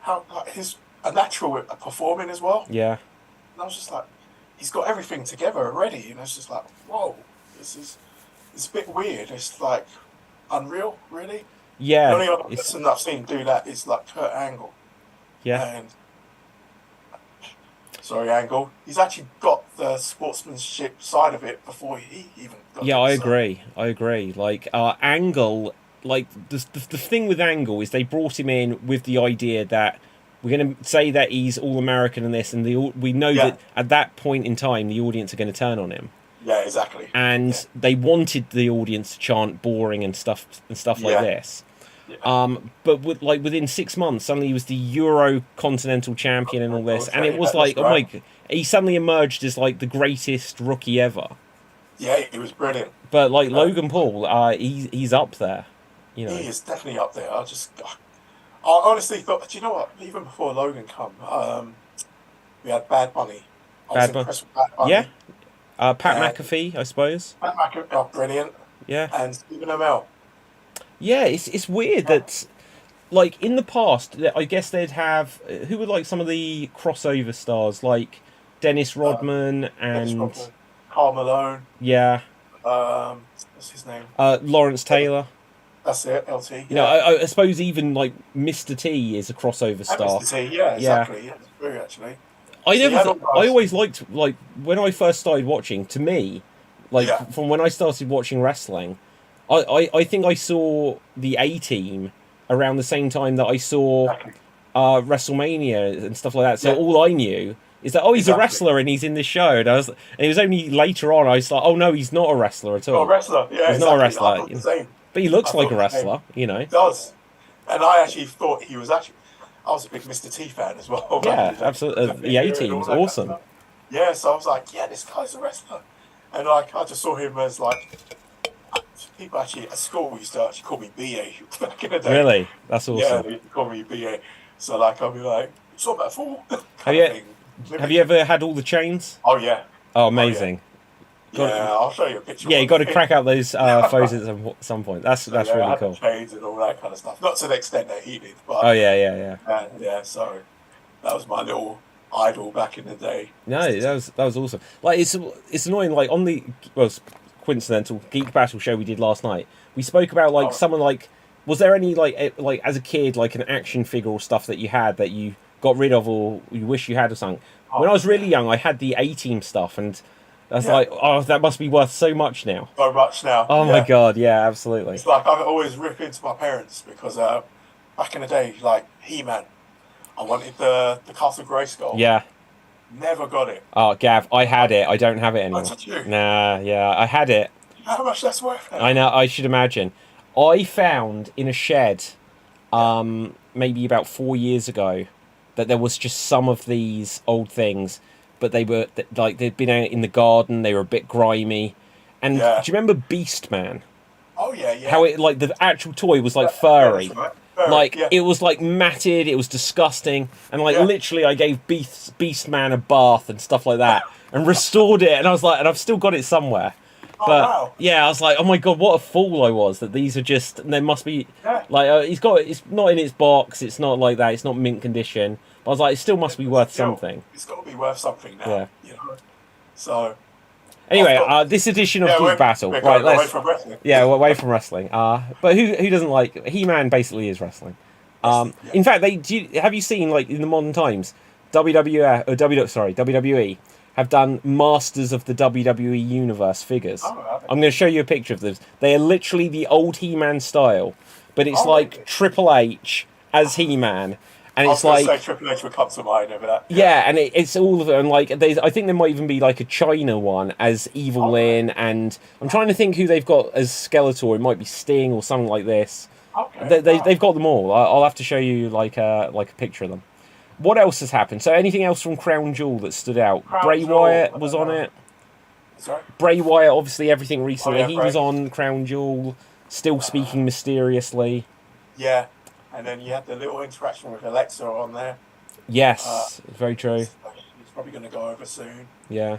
How, like, he's a natural at performing as well. Yeah. And I was just like, he's got everything together already, and it's just like, whoa, it's a bit weird. It's like unreal, really. Yeah. The only other person I've seen do that is like Kurt Angle. Yeah. And sorry, Angle. He's actually got the sportsmanship side of it before he even got it. I agree. Like, Angle, like, the thing with Angle is they brought him in with the idea that we're going to say that he's all-American and this, and we know that at that point in time, the audience are going to turn on him. Yeah, exactly. And they wanted the audience to chant boring and stuff like this. Yeah. But within 6 months, suddenly he was the Euro Continental Champion and all this, and it was like, oh my! He suddenly emerged as like the greatest rookie ever. Yeah, he was brilliant. But like Logan Paul, he's up there. You know, he is definitely up there. I honestly thought, do you know what? Even before Logan come, we had Bad Bunny. I was impressed with Bad Bunny. Yeah. Pat And McAfee, I suppose. Pat McAfee, oh, brilliant. Yeah. And Stephen Amell. Yeah, it's weird Yeah. that, like, in the past, I guess they'd have, who were like some of the crossover stars, like Dennis Rodman Dennis and Rodman, Karl Malone. yeah, What's his name? Lawrence Taylor. That's it, LT. You know, Yeah. I suppose even like Mr. T is a crossover And star. Mr. T. Yeah, Yeah, exactly. Yeah, it's true actually. I So you never. had all I those. always liked, like, when I first started watching. To me, like, Yeah. from when I started watching wrestling, I think I saw the A Team around the same time that I saw Exactly. WrestleMania and stuff like that. So Yeah. all I knew is that, oh, he's a Exactly. wrestler and he's in this show. And it was only later on I was like, oh no, he's not a wrestler at Not a all. wrestler. Yeah, He's not a exactly. I wrestler, thought the same. but he I looks like thought a the same. wrestler. You know. He does. And I actually thought he was actually. I was a big Mr. T fan as well back in Yeah, the day. absolutely. The The A figure and all Team's that kind of awesome. stuff. Yeah, so I was like, yeah, this guy's a wrestler. And like, I just saw him as like, people actually at school used to actually call me BA back in the day. Really, that's Yeah, awesome. they used to call me BA. So like, I'll be like, you saw that fool? Have kind you of thing. have you ever had all the chains? Oh yeah. Oh, Oh yeah. amazing. Got Yeah, I'll show you a picture. Yeah, you of got to it. crack out those photos at some point. That's So, yeah, I really had the cool. chains and all that kind of stuff. Not to the extent that he did, Oh but yeah. yeah. So that was my little idol back in the day. No, that was awesome. Like, it's annoying. Like, on the, well, coincidental Geek Battle show we did last night, we spoke about like Oh, someone like, was there any like as a kid, like an action figure or stuff that you had that you got rid of or you wish you had or something? When I was really young, I had the A Team stuff, and I was yeah, like, oh, that must be worth so much now. so much now. Oh my Yeah, god, yeah, absolutely. it's like I always rip into my parents because back in the day, like He-Man, I wanted the Castle Grayskull. Yeah. Never got it. Oh, Gav, I had it. I don't have it Oh, anymore. did you? Nah, yeah, I had it. How much that's worth now? I know. I should imagine. I found in a shed, maybe about 4 years ago, that there was just some of these old things, but they were like they'd been out in the garden. They were a bit grimy. And Yeah. do you remember Beast Man? Oh yeah, yeah. How it, like, the actual toy was like Yeah, furry. that's right. Furry, Like, yeah. it was like matted. It was disgusting. And like, Yeah. literally, I gave Beast Man a bath and stuff like that, and restored it. And I was like, and I've still got it somewhere. Oh But wow. yeah, I was like, oh my god, what a fool I was, that these are just, there must be, Yeah. like, it's not in its box, it's not like that, it's not mint condition. But I was like, it still must be worth Still, something. It's got to be worth something now. Yeah. You know. So Anyway, I've got- this edition of yeah, Geek Battle, we're right? going away Let's, from wrestling. yeah, we're away from wrestling. But who doesn't like He-Man? Basically, is wrestling. Yeah. In fact, have you seen, like, in the modern times, WWE have done Masters of the WWE Universe figures. Oh, have they? I'm going to show you a picture of them. They are literally the old He-Man style, but it's Oh, like really? Triple H as He-Man, and I it's was going to like, say Triple H would come to mind over that. yeah, and it's all of it. And like, I think there might even be like a China one as Evil Oh, Lyn, and I'm trying to think who they've got as Skeletor. It might be Sting or something like this. Okay. Wow. They've got them all. I'll have to show you like a picture of them. What else has happened? So anything else from Crown Jewel that stood out? Crown Bray Jewel, Wyatt I was don't on know. it. Sorry? Bray Wyatt, obviously everything recently. Oh, yeah, He Bray. was on Crown Jewel, still speaking mysteriously. Yeah. And then you had the little interaction with Alexa on there. Yes, very true. He's probably going to go over soon. Yeah.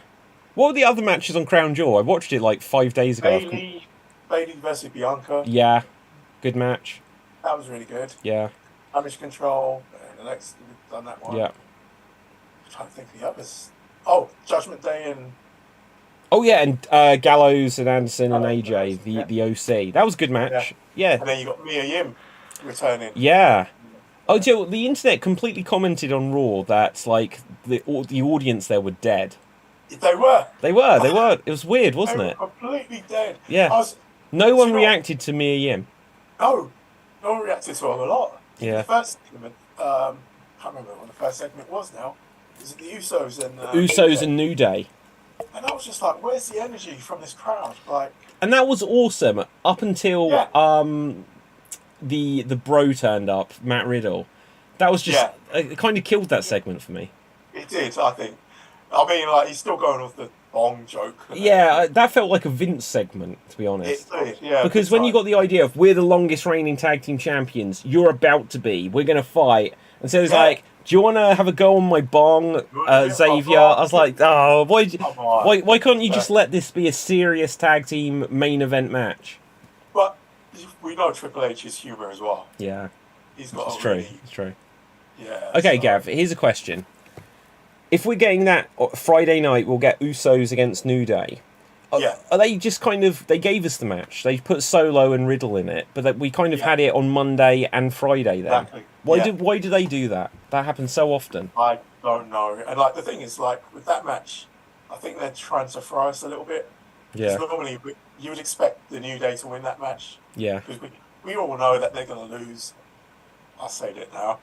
What were the other matches on Crown Jewel? I watched it like 5 days ago. Bailey versus Bianca. Yeah, good match. That was really good. Yeah, Damage Control. And Alexa done that one. yeah. I'm trying to think of the others. Oh, Judgment Day and Oh yeah, and Gallows and Anderson and Gallows, AJ, yeah. the OC. That was a good match. Yeah, and then you got Mia Yim returning. yeah. Oh, Joe, the internet completely commented on Raw that like the audience there were dead. They were. They were. It was weird, They wasn't were it? completely dead. Yeah. I was, No one you know- reacted to Mia Yim. No one reacted to him a lot. Yeah. The first segment, can't remember what the first segment was now. Was it the Usos and Usos and New Day. And I was just like, where's the energy from this crowd? Like, And that was awesome up until Yeah. the bro turned up, Matt Riddle. That was just it kind of killed that segment for me. it did, I think. I mean, like, he's still going off the bong joke. Yeah, that felt like a Vince segment, to be honest. It did, yeah. Because when you got the idea of we're the longest reigning tag team champions, you're about to be, we're going to fight. And so it's like, do you want to have a go on my bong, Xavier? I was like, oh, why can't you just let this be a serious tag team main event match? But we know Triple H's humour as well. Yeah. He's got it's true. It's true. Yeah. Okay, so. Gav, here's a question. If we're getting that Friday night, we'll get Usos against New Day. Are they just kind of... They gave us the match. They put Solo and Riddle in it, but we kind of had it on Monday and Friday then. Exactly. Why do they do that? That happens so often. I don't know. And, like, the thing is, like, with that match, I think they're trying to fry us a little bit. Yeah. Because normally you would expect the New Day to win that match. Yeah. Because we all know that they're going to lose. I'll say it now.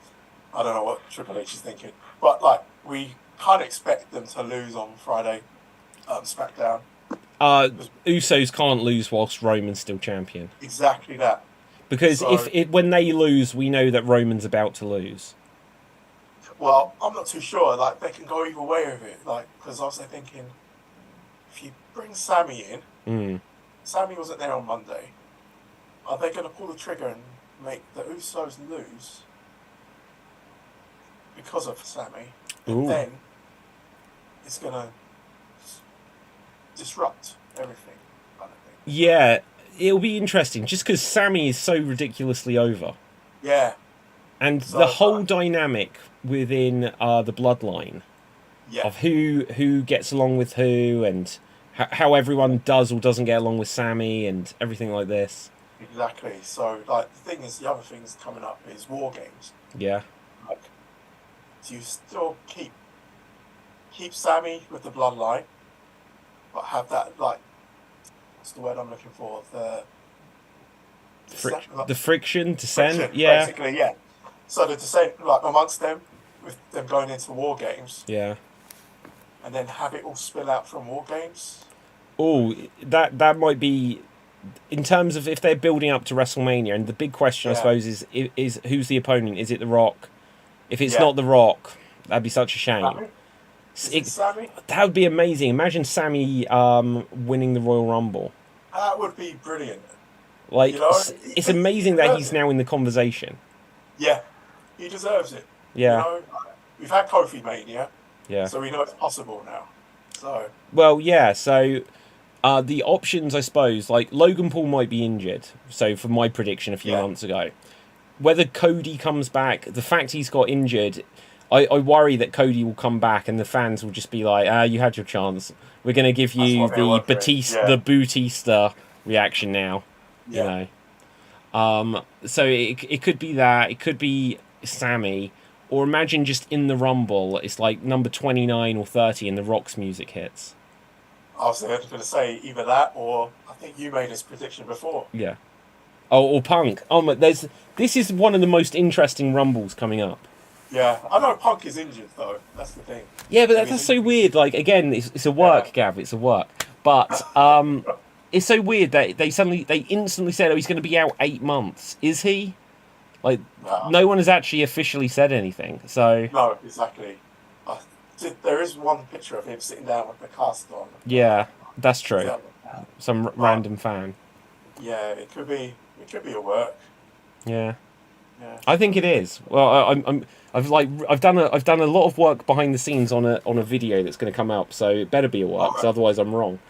I don't know what Triple H is thinking. But, like, we can't expect them to lose on Friday, SmackDown. Usos can't lose whilst Roman's still champion. Exactly that. Because when they lose, we know that Roman's about to lose. Well, I'm not too sure. Like, they can go either way with it. Like, because I was thinking, if you bring Sammy in, Sammy wasn't there on Monday. Are they going to pull the trigger and make the Usos lose because of Sammy? And then it's going to disrupt everything, kind of thing. Yeah, it'll be interesting, just because Sammy is so ridiculously over. Yeah. And so, the whole dynamic within the bloodline of who gets along with who and how everyone does or doesn't get along with Sammy and everything like this. Exactly. So, like, the thing is, the other things coming up is War Games. Yeah. Like, do you still keep Sammy with the bloodline, but have that, like, what's the word I'm looking for? The friction, dissent, basically, yeah. So the dissent, like, amongst them, with them going into War Games. Yeah. And then have it all spill out from War Games. Oh, that might be, in terms of if they're building up to WrestleMania, and the big question, I suppose, is who's the opponent? Is it The Rock? If it's not The Rock, that'd be such a shame. Sammy? That would be amazing. Imagine Sammy winning the Royal Rumble. That would be brilliant. Like, you know, it's amazing that he's now in the conversation. Yeah, he deserves it. Yeah. You know, we've had Kofi Mania. Yeah. So we know it's possible now. So. Well, yeah. So the options, I suppose, like Logan Paul might be injured. So for my prediction a few months ago, whether Cody comes back, the fact he's got injured, I worry that Cody will come back and the fans will just be like, you had your chance. We're going to give you the Bautista reaction now. Yeah. You know. So it could be that. It could be Sammy. Or imagine just in the Rumble, it's like number 29 or 30 and The Rock's music hits. I was going to say either that or I think you made this prediction before. Yeah. Oh, or Punk. Oh, this is one of the most interesting Rumbles coming up. Yeah, I know Punk is injured though. That's the thing. Yeah, but that's so weird. Like, again, it's a work, Gav. It's a work. But it's so weird that they instantly said, he's going to be out 8 months. Is he? Like, no one has actually officially said anything. So no, exactly. There is one picture of him sitting down with the cast on. Yeah, that's true. Some random fan. Yeah, it could be a work. Yeah. I think it is. Well, I've done a lot of work behind the scenes on a video that's going to come up, so it better be a work, 'cause otherwise I'm wrong.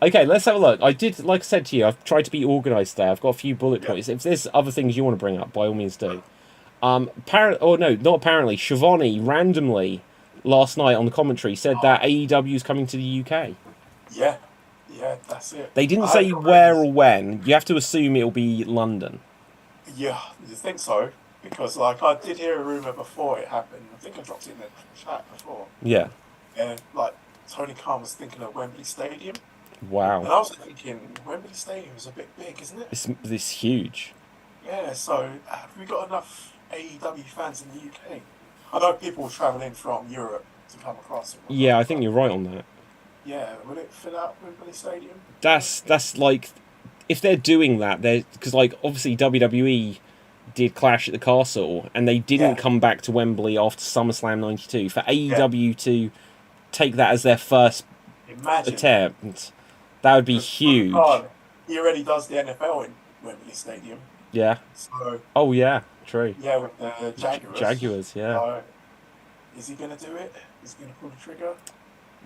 Okay, let's have a look. I did, like I said to you, I've tried to be organised there. I've got a few bullet points. If there's other things you want to bring up, by all means do. Not apparently. Shivani randomly last night on the commentary said that AEW is coming to the UK. Yeah, that's it. They didn't say where or when. You have to assume it'll be London. Yeah, you think so? Because like I did hear a rumor before it happened. I think I dropped it in the chat before. Yeah. And like Tony Khan was thinking of Wembley Stadium. Wow. And I was thinking Wembley Stadium is a bit big, isn't it? It's huge. Yeah. So have we got enough AEW fans in the UK? I know people travelling from Europe to come across it. Yeah, I think you're right on that. Yeah, will it fill out Wembley Stadium? That's like, if they're doing that, because like obviously WWE did Clash at the Castle, and they didn't Yeah. come back to Wembley after SummerSlam '92. For Yeah. AEW to take that as their first Imagine. attempt, that would be Because huge. he already does the NFL in Wembley Stadium. Yeah. So Oh yeah, true. yeah, with the Jaguars. Jaguars, yeah. So, is he going to do it? Is he going to pull the trigger?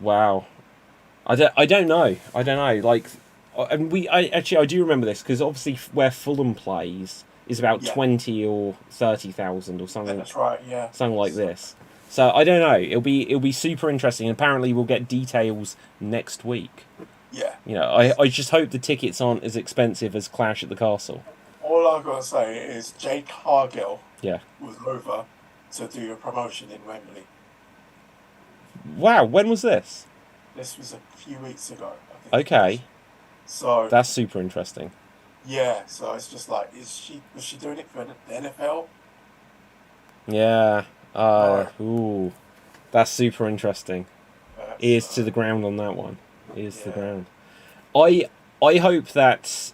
Wow. I don't know. Like, and I do remember this because obviously where Fulham plays is about 20 or 30,000 or something. Yeah, that's right. Yeah. Something like this. So I don't know. It'll be super interesting. And apparently we'll get details next week. Yeah. You know, I just hope the tickets aren't as expensive as Clash at the Castle. All I've got to say is Jade Cargill Yeah. was over to do a promotion in Wembley. Wow, when was this? This was a few weeks ago, I think. Okay. So that's super interesting. Yeah, so it's just like, was she doing it for the NFL? Yeah. No. Ooh. That's super interesting. Ears to the ground on that one. Ears to the ground. I hope that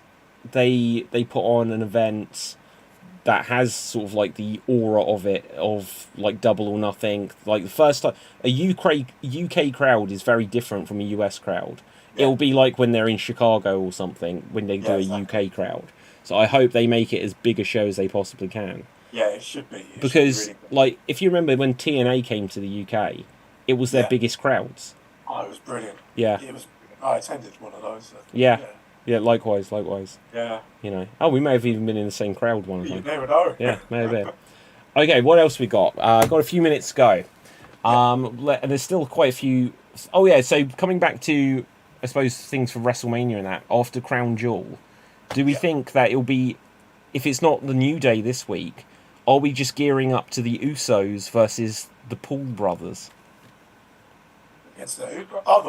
they put on an event that has sort of like the aura of it, of like Double or Nothing. Like the first time, a UK crowd is very different from a US crowd. Yeah. It'll be like when they're in Chicago or something, when they do a UK crowd. So I hope they make it as big a show as they possibly can. Yeah, it should be. Because, really like, if you remember when TNA came to the UK, it was their biggest crowds. Oh, it was brilliant. Yeah. I attended one of those. Yeah, likewise. Yeah. You know. Oh, we may have even been in the same crowd one of them. You never know. Yeah, may have been. Okay, what else we got? Got a few minutes to go. And there's still quite a few... Oh, yeah, so coming back to, I suppose, things for WrestleMania and that, after Crown Jewel, do we think that it'll be... If it's not the New Day this week, are we just gearing up to the Usos versus the Paul brothers? Against the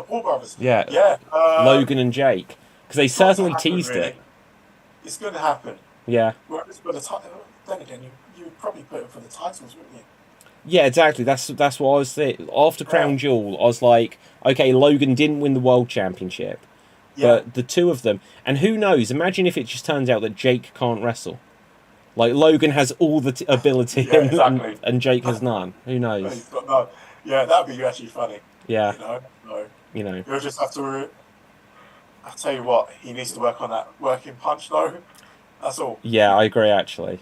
Paul brothers. Yeah. Yeah. Logan and Jake. Because they certainly teased it. It's going to happen. Yeah. Whereas then again, you would probably put it for the titles, wouldn't you? Yeah, exactly. That's what I was thinking. After Crown Jewel, I was like, okay, Logan didn't win the World Championship. Yeah. But the two of them... And who knows? Imagine if it just turns out that Jake can't wrestle. Like, Logan has all the ability and Jake has none. Who knows? He's got none. Yeah, that would be actually funny. Yeah. You know. You'll just have to... I'll tell you what, he needs to work on that working punch, though. That's all. Yeah, I agree, actually.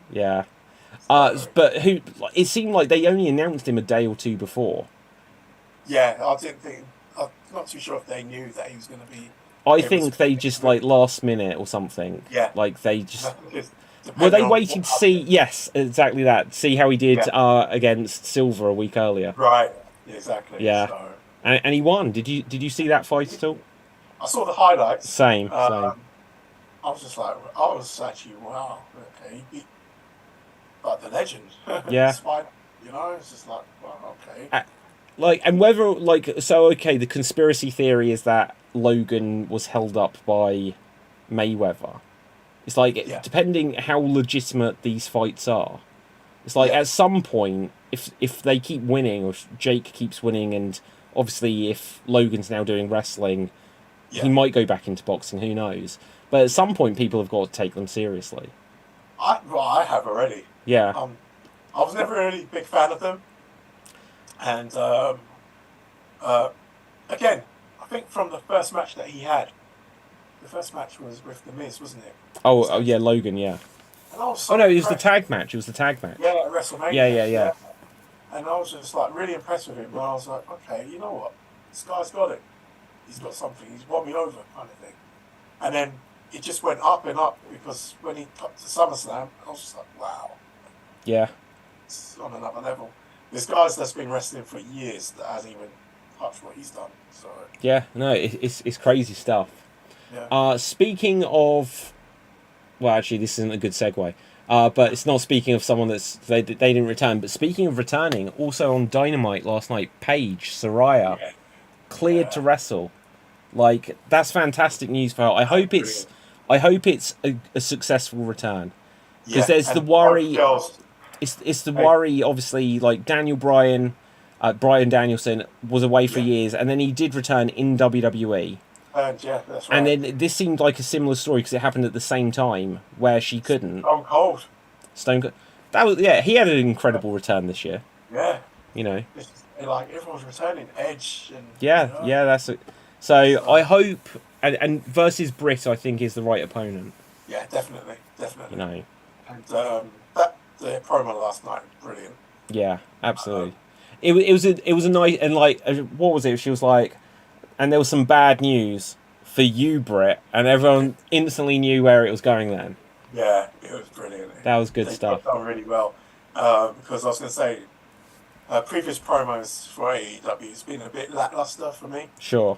Yeah. But it seemed like they only announced him a day or two before. Yeah, I didn't think... I'm not too sure if they knew that he was going to be... I think they just, like, last minute or something. Yeah. Like, they just... Were they waiting to see... Yes, exactly that. See how he did against Silver a week earlier. Right. Exactly. Yeah. So. And he won. Did you see that fight at all? I saw the highlights. Same. I was just like... I was actually, wow, okay. He beat the legend. Yeah. Despite, it's just like, wow, okay. And whether, okay, the conspiracy theory is that Logan was held up by Mayweather. It's like, depending how legitimate these fights are, it's like at some point, if they keep winning, or if Jake keeps winning, and obviously if Logan's now doing wrestling, he might go back into boxing, who knows. But at some point, people have got to take them seriously. I have already. Yeah. I was never a really big fan of them. And, again, I think from the first match that he had, the first match was with The Miz, wasn't it? Oh yeah, Logan, yeah. And I was it was the tag match. Yeah, at WrestleMania. Yeah. And I was just, like, really impressed with him. And I was like, okay, you know what? This guy's got it. He's got something. He's won me over, kind of thing. And then it just went up and up, because when he got to SummerSlam, I was just like, wow. Yeah. It's on another level. There's guys that's been wrestling for years that hasn't even touched what he's done. So yeah, no, it's crazy stuff. Yeah. Speaking of, well, actually, this isn't a good segue. But it's not speaking of someone they didn't return. But speaking of returning, also on Dynamite last night, Paige Saraya cleared to wrestle. Like, that's fantastic news for her. I hope it's a successful return, because there's the worry. It's the worry, obviously, like Bryan Danielson was away for years, and then he did return in WWE. That's right. And then this seemed like a similar story, because it happened at the same time where she couldn't. Stone Cold. That was he had an incredible return this year. Yeah. You know. Like everyone's returning, Edge and Yeah, that's it. So I hope and versus Britt, I think is the right opponent. Yeah, definitely. You know. And the promo last night, brilliant. Yeah, absolutely. It was a nice and like what was it? She was like, and there was some bad news for you, Britt, and everyone instantly knew where it was going. Then. Yeah, it was brilliant. That was good stuff. Done really well. Because I was going to say, previous promos for AEW has been a bit lackluster for me. Sure.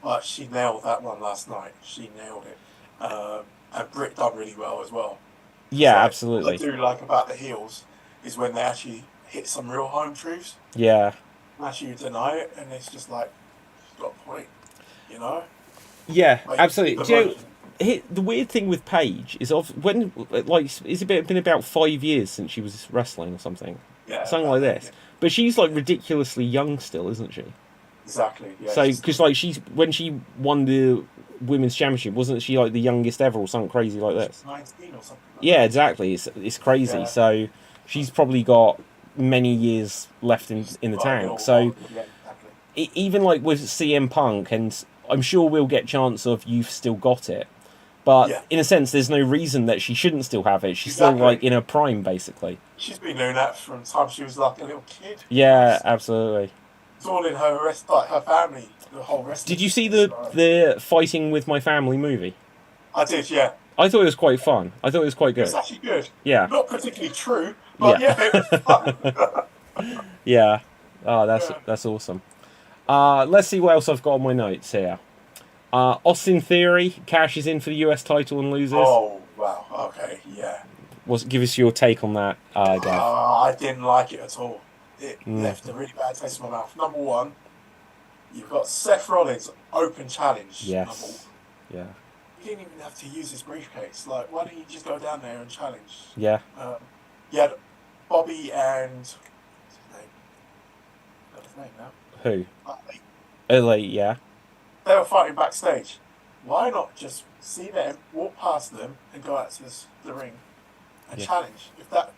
But she nailed that one last night. She nailed it. And Britt done really well as well. Yeah, so absolutely. What I do like about the heels is when they actually hit some real home truths. Yeah. Actually deny it, and it's just like, it's got a point, you know? Yeah, like, absolutely. Do you know, the weird thing with Paige is when it's been about 5 years since she was wrestling or something. Yeah, something like this. Yeah. But she's like ridiculously young still, isn't she? Exactly. Yeah. So because like when she won the women's championship, wasn't she like the youngest ever or something crazy like this? 19 or something. Yeah, exactly. It's crazy. Yeah. So she's probably got many years left in the tank. So even like with CM Punk, and I'm sure we'll get chance of you've still got it. But in a sense, there's no reason that she shouldn't still have it. She's still like in her prime, basically. She's been doing that from the time she was like a little kid. Yeah, absolutely. It's all in her her family, the whole rest. Did you see the Fighting with My Family movie? I did, yeah. I thought it was quite fun. I thought it was quite good. It's actually good. Yeah. Not particularly true, but it was fun. Yeah. Oh, that's awesome. Let's see what else I've got on my notes here. Austin Theory cashes in for the US title and loses. Oh, wow. Okay, yeah. Give us your take on that, Gav. I didn't like it at all. It left a really bad taste in my mouth. Number one, you've got Seth Rollins' open challenge. Yes. Yeah. You didn't even have to use his briefcase. Like, why don't you just go down there and challenge? Yeah. You had Bobby and... What's his name? Got his name now. Who? Elite, yeah. They were fighting backstage. Why not just see them, walk past them, and go out to the ring and challenge? If that,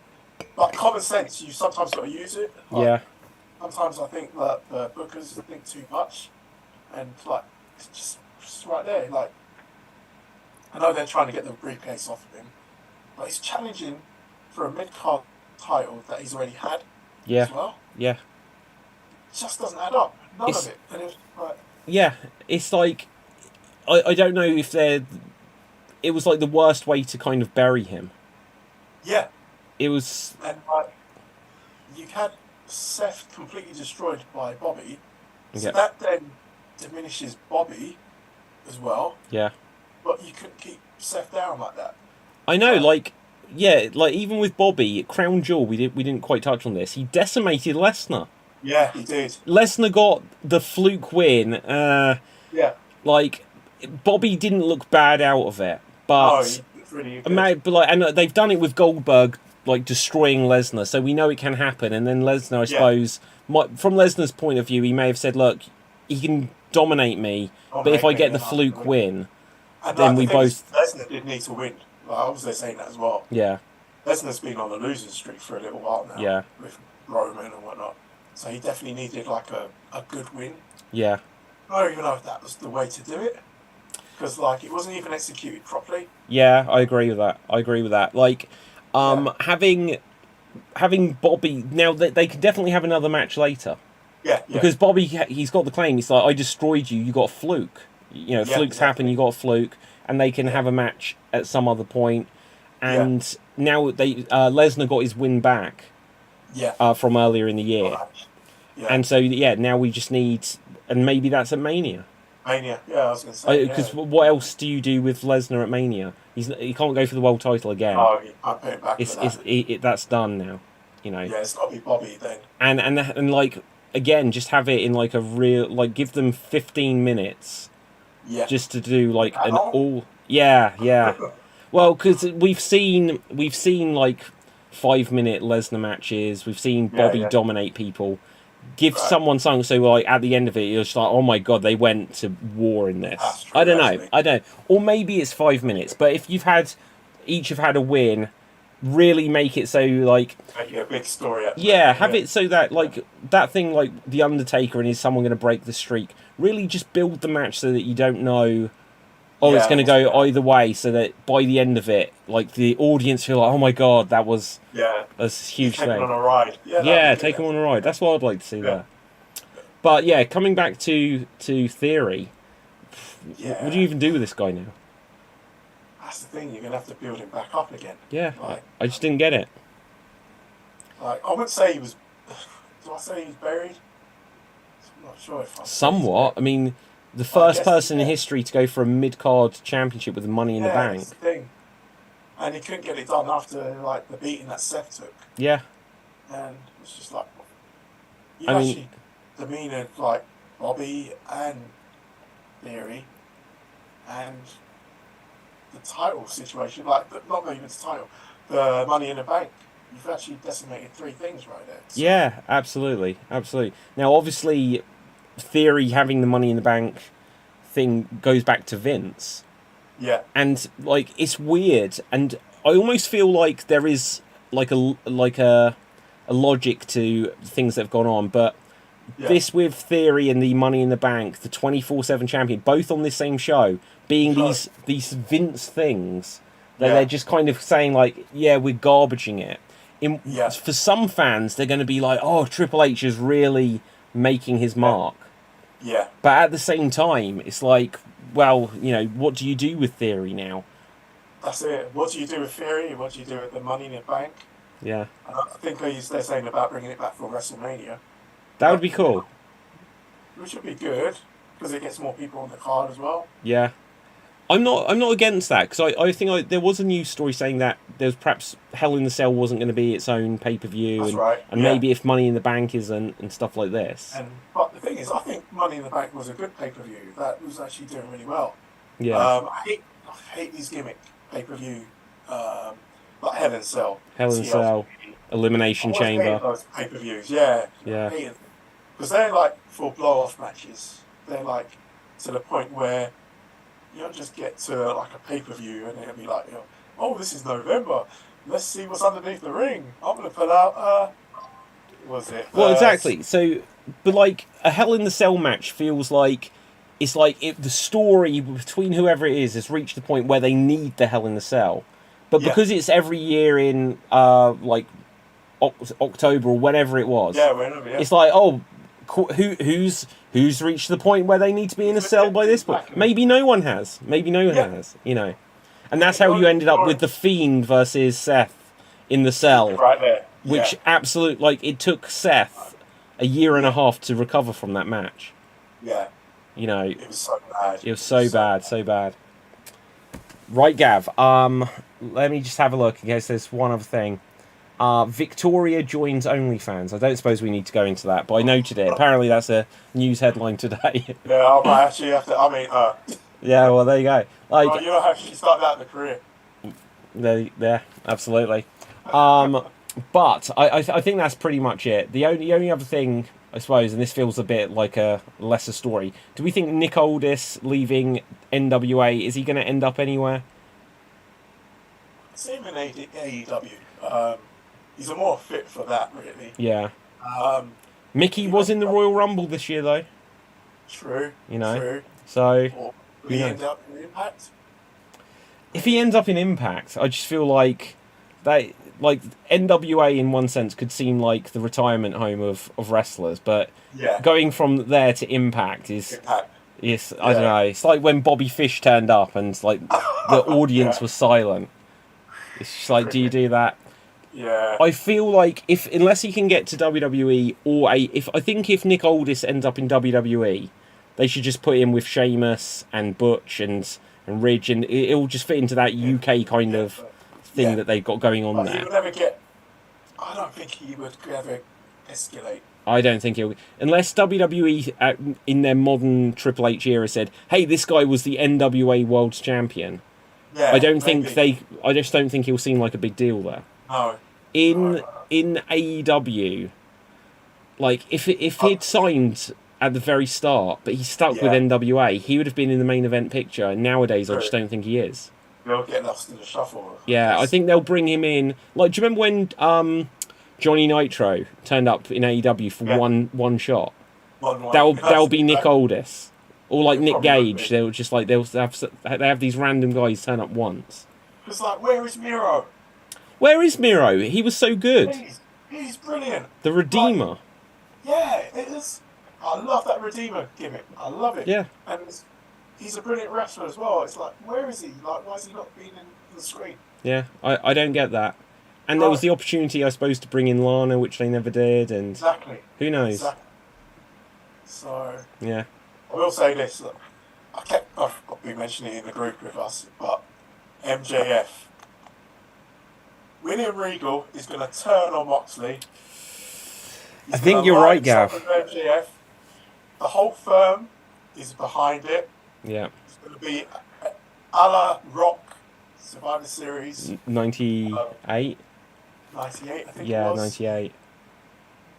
like common sense, you sometimes got to use it. Like, sometimes I think that the bookers think too much, and like it's just right there. Like I know they're trying to get the briefcase off of him, but he's challenging for a mid-card title that he's already had. As well. Yeah. It just doesn't add up. None of it. And it's like. Yeah, it's like I don't know if it was like the worst way to kind of bury him. Yeah. It was. And like you had Seth completely destroyed by Bobby, so that then diminishes Bobby as well. Yeah. But you couldn't keep Seth down like that. I know, like even with Bobby, Crown Jewel, we didn't quite touch on this. He decimated Lesnar. Yeah, he did. Lesnar got the fluke win. Like Bobby didn't look bad out of it, but really and they've done it with Goldberg, like destroying Lesnar, so we know it can happen. And then Lesnar, I suppose, from Lesnar's point of view, he may have said, "Look, he can dominate me, but if I get the fluke win, then we both." Lesnar did need to win. Like, I was saying that as well. Yeah. Lesnar's been on the losing streak for a little while now. Yeah. With Roman and whatnot. So he definitely needed like a good win. Yeah. I don't even know if that was the way to do it. Because like it wasn't even executed properly. Yeah, I agree with that. Like, having Bobby now they could definitely have another match later. Yeah. Because Bobby, he's got the claim. He's like, I destroyed you. You got a fluke. You know, flukes happen. You got a fluke, and they can have a match at some other point. And now Lesnar got his win back. Yeah. From earlier in the year. Yeah. And so now we just need, and maybe that's at Mania. Mania, yeah, I was going to say. Because what else do you do with Lesnar at Mania? He can't go for the world title again. Oh, I put it back. That's done now. You know. Yeah, it's got to be Bobby then. And like again, just have it in like a real give them 15 minutes. Yeah. Just to do like an all. Yeah. Well, because we've seen like 5-minute Lesnar matches. We've seen Bobby dominate people. Give someone something so like at the end of it, you're just like, oh my god, they went to war in this. I don't know. Or maybe it's 5 minutes. But if each have had a win, really make it so like Making a big story out of have it so that like that thing like the Undertaker and is someone going to break the streak, really just build the match so that you don't know it's going to go either way, so that by the end of it like the audience feel like, oh my god, that was a huge thing. On a ride. Take them on a ride. That's what I'd like to see there. But yeah, coming back to Theory, what do you even do with this guy now? That's the thing, you're going to have to build him back up again. Yeah, I just didn't get it. Like, I wouldn't say he was... Do I say he's buried? I'm not sure if I... Somewhat. I mean, the first person in history to go for a mid-card championship with the Money in the Bank. That's the thing. And he couldn't get it done after, like, the beating that Seth took. Yeah. And it's just like... I mean... demeanor like Bobby and Theory and the title situation, like not even the title, the Money in the Bank. You've actually decimated 3 things right there. So. Yeah, absolutely. Now, obviously, Theory having the Money in the Bank thing goes back to Vince. Yeah. And like it's weird, and I almost feel like there is like a logic to things that have gone on, but. Yeah. This with Theory and the Money in the Bank, the 24/7 champion, both on this same show, being these Vince things that they're just kind of saying like, yeah, we're garbaging it. For some fans, they're going to be like, oh, Triple H is really making his mark. Yeah. But at the same time, it's like, well, you know, what do you do with Theory now? That's it. What do you do with Theory? What do you do with the Money in the Bank? Yeah. And I think they're saying about bringing it back for WrestleMania. That would be cool. Which would be good because it gets more people on the card as well. Yeah, I'm not against that because I think there was a news story saying that there's perhaps Hell in the Cell wasn't going to be its own pay-per-view. That's right. And maybe if Money in the Bank isn't and stuff like this. But the thing is, I think Money in the Bank was a good pay-per-view that was actually doing really well. Yeah. I hate these gimmick pay-per-view like Hell in the Cell. Hell in the Cell. Elimination Chamber. Those pay-per-views, yeah. Because they're like for blow-off matches. They're like to the point where you don't just get to like a pay-per-view and it'll be like, oh, this is November. Let's see what's underneath the ring. I'm going to put out, Well, exactly. So, but like a Hell in the Cell match feels like it's like the story between whoever it is has reached the point where they need the Hell in the Cell. But because it's every year in like October or whenever it was, it's like, oh, who's reached the point where they need to be in a cell by this point? Maybe no one has. You know, and that's how you ended up with the Fiend versus Seth in the cell, right there. Which it took Seth a year and a half to recover from that match. Yeah, you know, it was so bad. It was so bad. Right, Gav. Let me just have a look in case there's one other thing. Victoria joins OnlyFans. I don't suppose we need to go into that, but I noted it. Apparently, that's a news headline today. Yeah, I might actually have to. I mean, yeah, well, there you go. Like, you know how she started out in the career. Yeah, absolutely. But I think that's pretty much it. The only other thing, I suppose, and this feels a bit like a lesser story. Do we think Nick Aldis leaving NWA, is he going to end up anywhere? Same in AEW. He's a more fit for that, really. Yeah. Mickey was in the Royal Rumble this year, though. True. You know. True. So. Will he end up in Impact? If he ends up in Impact, I just feel like NWA in one sense could seem like the retirement home of wrestlers, but going from there to Impact is. Yes, I don't know. It's like when Bobby Fish turned up and like the audience was silent. It's just like, do you do that? Yeah. I feel like unless he can get to WWE I think if Nick Aldis ends up in WWE, they should just put him with Sheamus and Butch and Ridge, and it'll just fit into that UK kind of thing that they've got going on there. He would never get. I don't think he would ever escalate. I don't think he'll, unless WWE in their modern Triple H era said, "Hey, this guy was the NWA World Champion." Yeah, I just don't think he'll seem like a big deal there. No. In AEW, like if he'd signed at the very start, but he stuck with NWA, he would have been in the main event picture. And nowadays, I just don't think he is. You'll get lost in the shuffle. Yeah, I think they'll bring him in. Like, do you remember when Johnny Nitro turned up in AEW for one shot? That'll be Nick Aldis. Or like Nick Gage. They'll just like they have these random guys turn up once. It's like, where is Miro? Where is Miro? He was so good. He's brilliant. The Redeemer. Like, yeah, it is. I love that Redeemer gimmick. I love it. Yeah. And he's a brilliant wrestler as well. It's like, where is he? Like, why is he not being in the screen? Yeah, I don't get that. And there was the opportunity, I suppose, to bring in Lana, which they never did, and exactly. Who knows? Exactly. So yeah, I will say this: look, I've been mentioning it in the group with us, but MJF, William Regal is going to turn on Moxley. I think you're right, Gav. MJF, the whole firm is behind it. Yeah, it's going to be a la Rock Survivor Series 98. 98, I think. Yeah, it was. 98.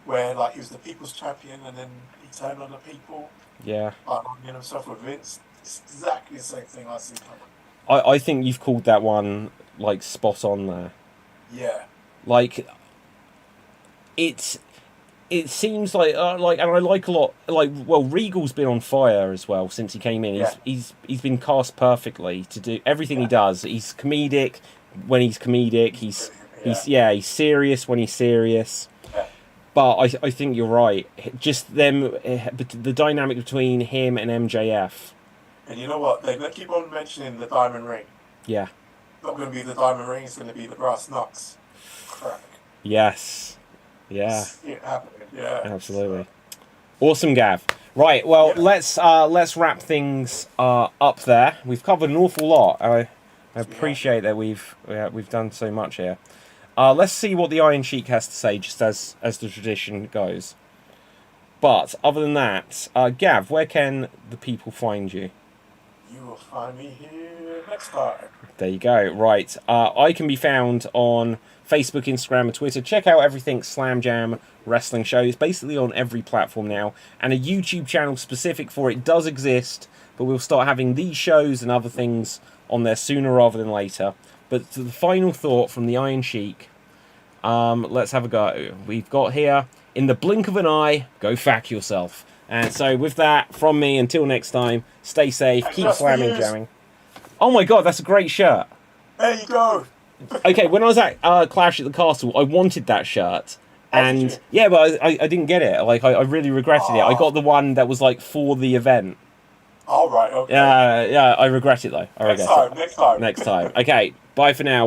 Where like he was the people's champion and then he turned on the people. Yeah. Aligning himself with Vince. It's exactly the same thing I see coming. I think you've called that one like spot on there. Yeah. Like it seems like and I like a lot Regal's been on fire as well since he came in. He's been cast perfectly to do everything he does. He's comedic when he's comedic. He's serious when he's serious. But I think you're right. Just them, the dynamic between him and MJF. And you know what? They keep on mentioning the diamond ring. Yeah. It's not going to be the diamond ring. It's going to be the brass knucks. Crack. Yes. Yeah. See it happening. Yeah. Absolutely. Awesome, Gav. Right. Well, let's wrap things up there. We've covered an awful lot. I appreciate that we've done so much here. Let's see what the Iron Sheik has to say, just as the tradition goes. But other than that, Gav, where can the people find you? You will find me here next time. There you go. Right. I can be found on Facebook, Instagram, and Twitter. Check out everything Slam Jam Wrestling Show. It's basically on every platform now. And a YouTube channel specific for it does exist, but we'll start having these shows and other things on there sooner rather than later. But to the final thought from the Iron Sheik, let's have a go. We've got here, in the blink of an eye, go fuck yourself. And so with that, from me, until next time, stay safe, keep slamming, jamming. Oh my god, that's a great shirt. There you go. Okay, when I was at Clash at the Castle, I wanted that shirt. And yeah, but I didn't get it. Like, I really regretted it. I got the one that was like for the event. All right, okay. Yeah, I regret it though. Next time. Next time. Okay, bye for now.